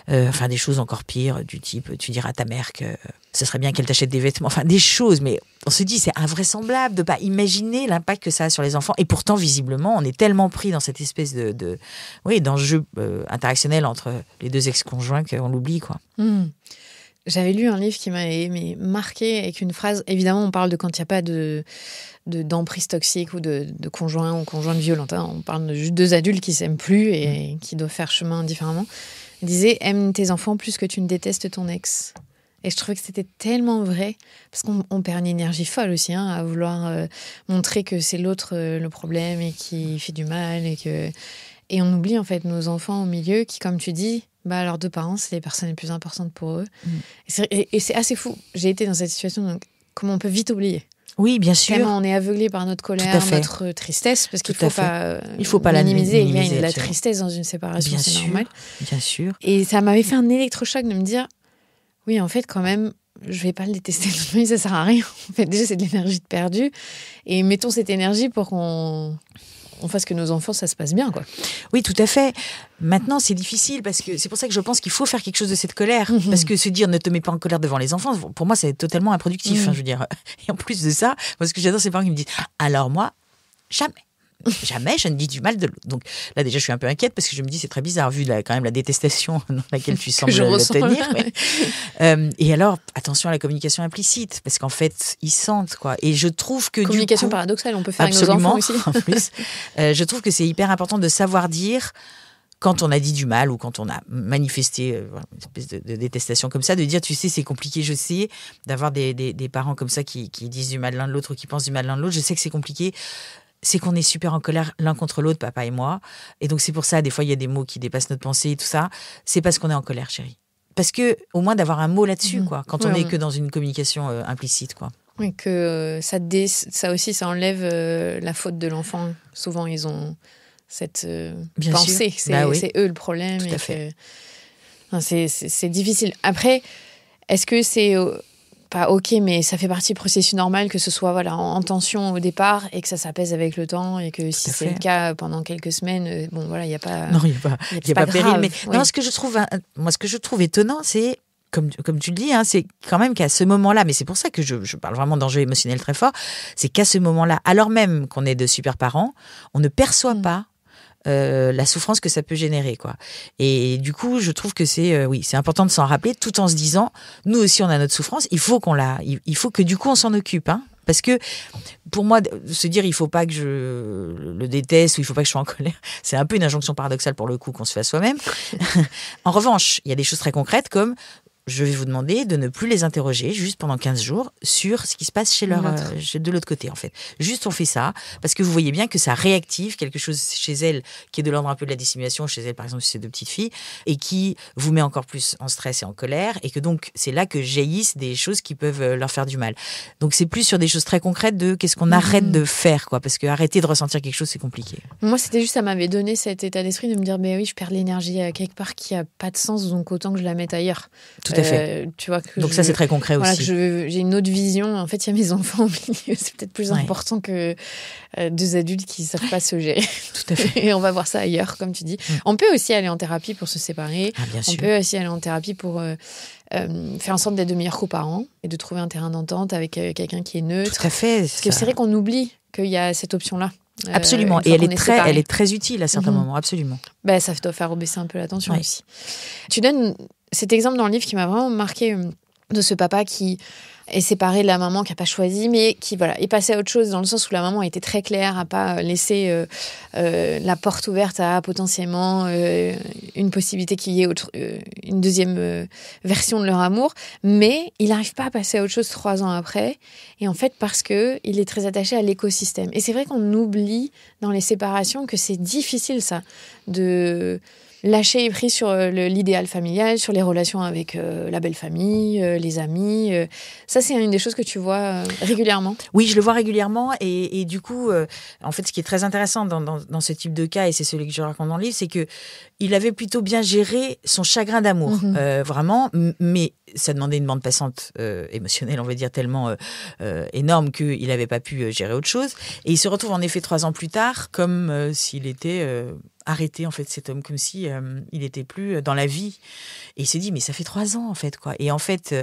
des choses encore pires, du type, tu diras à ta mère que ce serait bien qu'elle t'achète des vêtements, des choses, mais on se dit, c'est invraisemblable de pas imaginer l'impact que ça a sur les enfants. Et pourtant, visiblement, on est tellement pris dans cette espèce d'enjeu interactionnel entre les 2 ex-conjoints qu'on l'oublie, quoi. J'avais lu un livre qui m'avait marqué avec une phrase. Évidemment, on parle de quand il n'y a pas d'emprise toxique ou de conjoint ou conjointe violente. On parle de juste 2 adultes qui s'aiment plus et qui doivent faire chemin différemment. Il disait « Aime tes enfants plus que tu ne détestes ton ex ». Et je trouvais que c'était tellement vrai, parce qu'on perd une énergie folle aussi, à vouloir montrer que c'est l'autre le problème et qui fait du mal. Et on oublie en fait nos enfants au milieu qui, comme tu dis, leurs 2 parents, c'est les personnes les plus importantes pour eux. Et c'est assez fou. J'ai été dans cette situation, donc comment on peut vite oublier. Oui, bien sûr. Tellement on est aveuglé par notre colère, notre tristesse, parce qu'il ne faut pas minimiser. Il y a de la tristesse dans une séparation, c'est normal. Bien sûr. Et ça m'avait fait un électrochoc de me dire, oui, en fait, quand même, je vais pas le détester, mais ça sert à rien. En fait, déjà, c'est de l'énergie de perdue. Et mettons cette énergie pour qu'on fasse que nos enfants, ça se passe bien, quoi. Oui, tout à fait. Maintenant, c'est difficile parce que c'est pour ça que je pense qu'il faut faire quelque chose de cette colère. Parce que se dire ne te mets pas en colère devant les enfants, pour moi, c'est totalement improductif. Je veux dire. Et en plus de ça, moi, ce que j'adore, c'est les parents qui me disent alors moi, jamais, je ne dis du mal de l'autre. Donc là, déjà, je suis un peu inquiète parce que je me dis c'est très bizarre vu quand même la détestation dans laquelle tu sembles le tenir. Et alors, attention à la communication implicite parce qu'en fait, ils sentent, quoi. Et je trouve que communication paradoxale, on peut faire avec nos enfants aussi. En plus, je trouve que c'est hyper important de savoir dire quand on a dit du mal ou quand on a manifesté une espèce de détestation comme ça, de dire, tu sais, c'est compliqué, je sais, d'avoir des parents comme ça qui disent du mal l'un de l'autre ou qui pensent du mal l'un de l'autre, je sais que c'est compliqué. C'est qu'on est super en colère l'un contre l'autre, papa et moi. Et donc, c'est pour ça, des fois, il y a des mots qui dépassent notre pensée et tout ça. C'est parce qu'on est en colère, chérie. Parce que, au moins, d'avoir un mot là-dessus, quoi, quand on n'est que dans une communication implicite, quoi. Oui, que ça aussi, ça enlève la faute de l'enfant. Souvent, ils ont cette pensée que c'est eux le problème. Tout à fait. C'est difficile. Après, est-ce que c'est... pas ok, mais ça fait partie du processus normal que ce soit en tension au départ et que ça s'apaise avec le temps et que si c'est le cas pendant quelques semaines, il n'y a pas... Non, il n'y a pas péril. Mais oui. non, ce que je trouve étonnant, c'est, comme tu le dis, c'est quand même qu'à ce moment-là, mais c'est pour ça que je parle vraiment d'enjeu émotionnel très fort, c'est qu'à ce moment-là, alors même qu'on est de super parents, on ne perçoit pas la souffrance que ça peut générer, quoi. Et du coup, je trouve que c'est important de s'en rappeler, tout en se disant, nous aussi, on a notre souffrance. Il faut que du coup, on s'en occupe, hein. Parce que pour moi, se dire il faut pas que je le déteste ou il faut pas que je sois en colère, c'est un peu une injonction paradoxale pour le coup qu'on se fait à soi-même. En revanche, il y a des choses très concrètes comme je vais vous demander de ne plus les interroger juste pendant 15 jours sur ce qui se passe de l'autre côté, en fait. Juste, on fait ça parce que vous voyez bien que ça réactive quelque chose chez elle qui est de l'ordre un peu de la dissimulation, chez elle, par exemple, chez ces 2 petites filles, et qui vous met encore plus en stress et en colère, et que donc, c'est là que jaillissent des choses qui peuvent leur faire du mal. Donc, c'est plus sur des choses très concrètes de qu'est-ce qu'on arrête de faire, quoi, parce que arrêter de ressentir quelque chose, c'est compliqué. Moi, c'était juste, ça m'avait donné cet état d'esprit de me dire, oui, je perds l'énergie à quelque part qui a pas de sens, donc autant que je la mette ailleurs. Tout à fait. Tu vois, donc ça, c'est très concret voilà, aussi. J'ai une autre vision. En fait, il y a mes enfants au milieu. C'est peut-être plus important que 2 adultes qui ne savent pas se gérer. Tout à fait. Et on va voir ça ailleurs, comme tu dis. On peut aussi aller en thérapie pour se séparer. Bien sûr. On peut aussi aller en thérapie pour faire en sorte d'être de meilleurs coparents et de trouver un terrain d'entente avec quelqu'un qui est neutre. Tout à fait. Parce que c'est vrai qu'on oublie qu'il y a cette option-là. Absolument, et elle est très utile à certains moments, absolument. Ça doit faire rebaisser un peu la tension aussi. Tu donnes cet exemple dans le livre qui m'a vraiment marqué, de ce papa qui est séparé de la maman, qui n'a pas choisi, mais qui est passé à autre chose, dans le sens où la maman a été très claire, n'a pas laissé la porte ouverte à potentiellement une possibilité qu'il y ait une deuxième version de leur amour, mais il n'arrive pas à passer à autre chose 3 ans après, et en fait parce qu'il est très attaché à l'écosystème. Et c'est vrai qu'on oublie dans les séparations que c'est difficile, ça, de lâcher prise sur l'idéal familial, sur les relations avec la belle famille, les amis. Ça, c'est une des choses que tu vois régulièrement. Oui, je le vois régulièrement. Et du coup, en fait, ce qui est très intéressant dans ce type de cas, et c'est celui que je raconte dans le livre, c'est qu'il avait plutôt bien géré son chagrin d'amour, vraiment. Mais ça demandait une bande passante émotionnelle, on va dire, tellement énorme qu'il n'avait pas pu gérer autre chose. Et il se retrouve en effet 3 ans plus tard, comme s'il était arrêté, en fait, cet homme, comme si il n'était plus dans la vie. Et il se dit, mais ça fait 3 ans, en fait, quoi. Et en fait,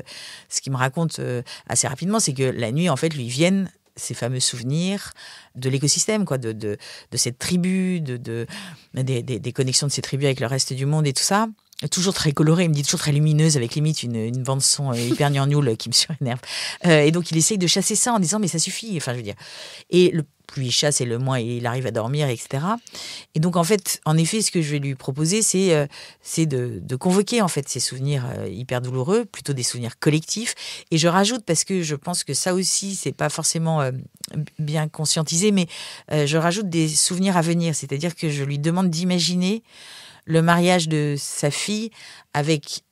ce qu'il me raconte assez rapidement, c'est que la nuit, en fait, lui viennent ces fameux souvenirs de l'écosystème, quoi, de cette tribu, des connexions de ces tribus avec le reste du monde et tout ça. Toujours très colorée, il me dit toujours très lumineuse, avec limite une bande-son hyper gnangnoule qui me surénerve. Et donc, il essaye de chasser ça en disant, mais ça suffit, enfin, je veux dire. Et le plus il chasse et le moins il arrive à dormir, etc. Et donc, en fait, en effet, ce que je vais lui proposer, c'est de convoquer, en fait, ces souvenirs hyper douloureux, plutôt des souvenirs collectifs. Et je rajoute, parce que je pense que ça aussi, c'est pas forcément bien conscientisé, mais je rajoute des souvenirs à venir. C'est-à-dire que je lui demande d'imaginer le mariage de sa fille avec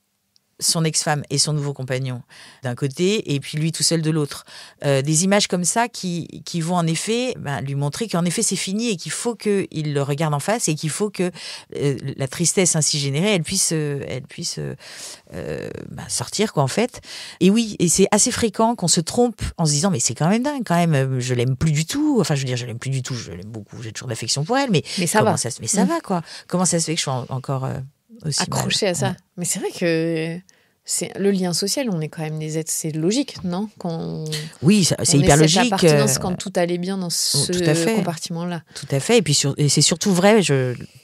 son ex-femme et son nouveau compagnon d'un côté, et puis lui tout seul de l'autre. Des images comme ça qui vont en effet lui montrer qu'en effet c'est fini et qu'il faut qu'il le regarde en face et qu'il faut que la tristesse ainsi générée, elle puisse sortir, quoi, en fait. Et oui, et c'est assez fréquent qu'on se trompe en se disant mais c'est quand même dingue, quand même, je l'aime plus du tout. Enfin, je veux dire, je l'aime plus du tout, je l'aime beaucoup, j'ai toujours d'affection pour elle, mais ça va. Ça va, quoi. Comment ça se fait que je suis encore aussi accroché à ça. Mais c'est vrai que c'est le lien social, on est quand même des êtres, c'est logique, non? Oui, c'est hyper logique. Cette appartenance quand tout allait bien dans ce compartiment-là. Tout à fait. Et puis et c'est surtout vrai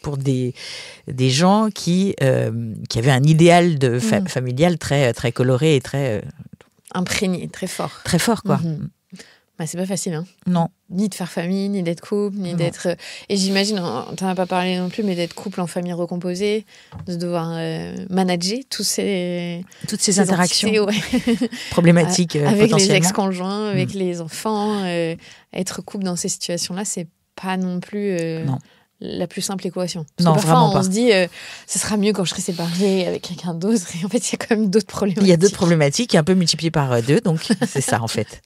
pour des gens qui avaient un idéal de familial très très coloré et très imprégné, très fort. Très fort, quoi. C'est pas facile, hein. Non. Ni de faire famille, ni d'être couple, ni d'être... Et j'imagine, t'en as pas parlé non plus, mais d'être couple en famille recomposée, de devoir manager toutes ces interactions problématiques avec potentiellement. Les ex-conjoints, avec les enfants. Être couple dans ces situations-là, c'est pas non plus... la plus simple équation. Parce que parfois, on se dit, ce sera mieux quand je serai séparée avec quelqu'un d'autre. Et en fait, il y a quand même d'autres problématiques. Il y a d'autres problématiques, un peu multipliées par 2, donc c'est ça, en fait.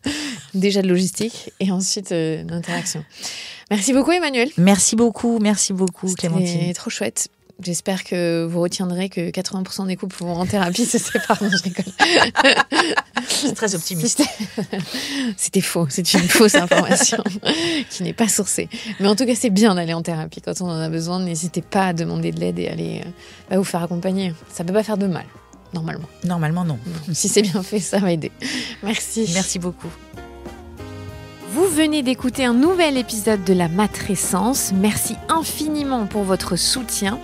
Déjà de logistique et ensuite d'interaction. Merci beaucoup, Emmanuelle. Merci beaucoup, Clémentine. C'était trop chouette. J'espère que vous retiendrez que 80% des couples vont en thérapie se séparent. Non, je rigole. C'est très optimiste. C'était faux. C'est une fausse information qui n'est pas sourcée. Mais en tout cas, c'est bien d'aller en thérapie quand on en a besoin. N'hésitez pas à demander de l'aide et aller vous faire accompagner. Ça ne peut pas faire de mal, normalement. Normalement, non. Si c'est bien fait, ça va aider. Merci. Merci beaucoup. Vous venez d'écouter un nouvel épisode de la Matrescence. Merci infiniment pour votre soutien.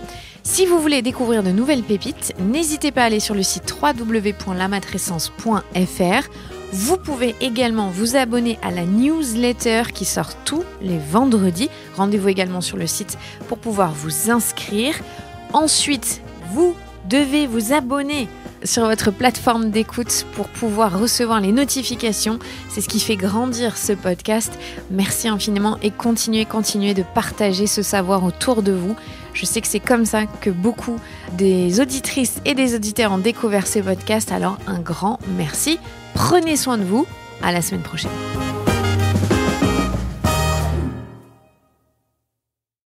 Si vous voulez découvrir de nouvelles pépites, n'hésitez pas à aller sur le site www.lamatrescence.fr. Vous pouvez également vous abonner à la newsletter qui sort tous les vendredis. Rendez-vous également sur le site pour pouvoir vous inscrire. Ensuite, vous devez vous abonner sur votre plateforme d'écoute pour pouvoir recevoir les notifications. C'est ce qui fait grandir ce podcast. Merci infiniment et continuez de partager ce savoir autour de vous. Je sais que c'est comme ça que beaucoup des auditrices et des auditeurs ont découvert ce podcast. Alors un grand merci. Prenez soin de vous. À la semaine prochaine.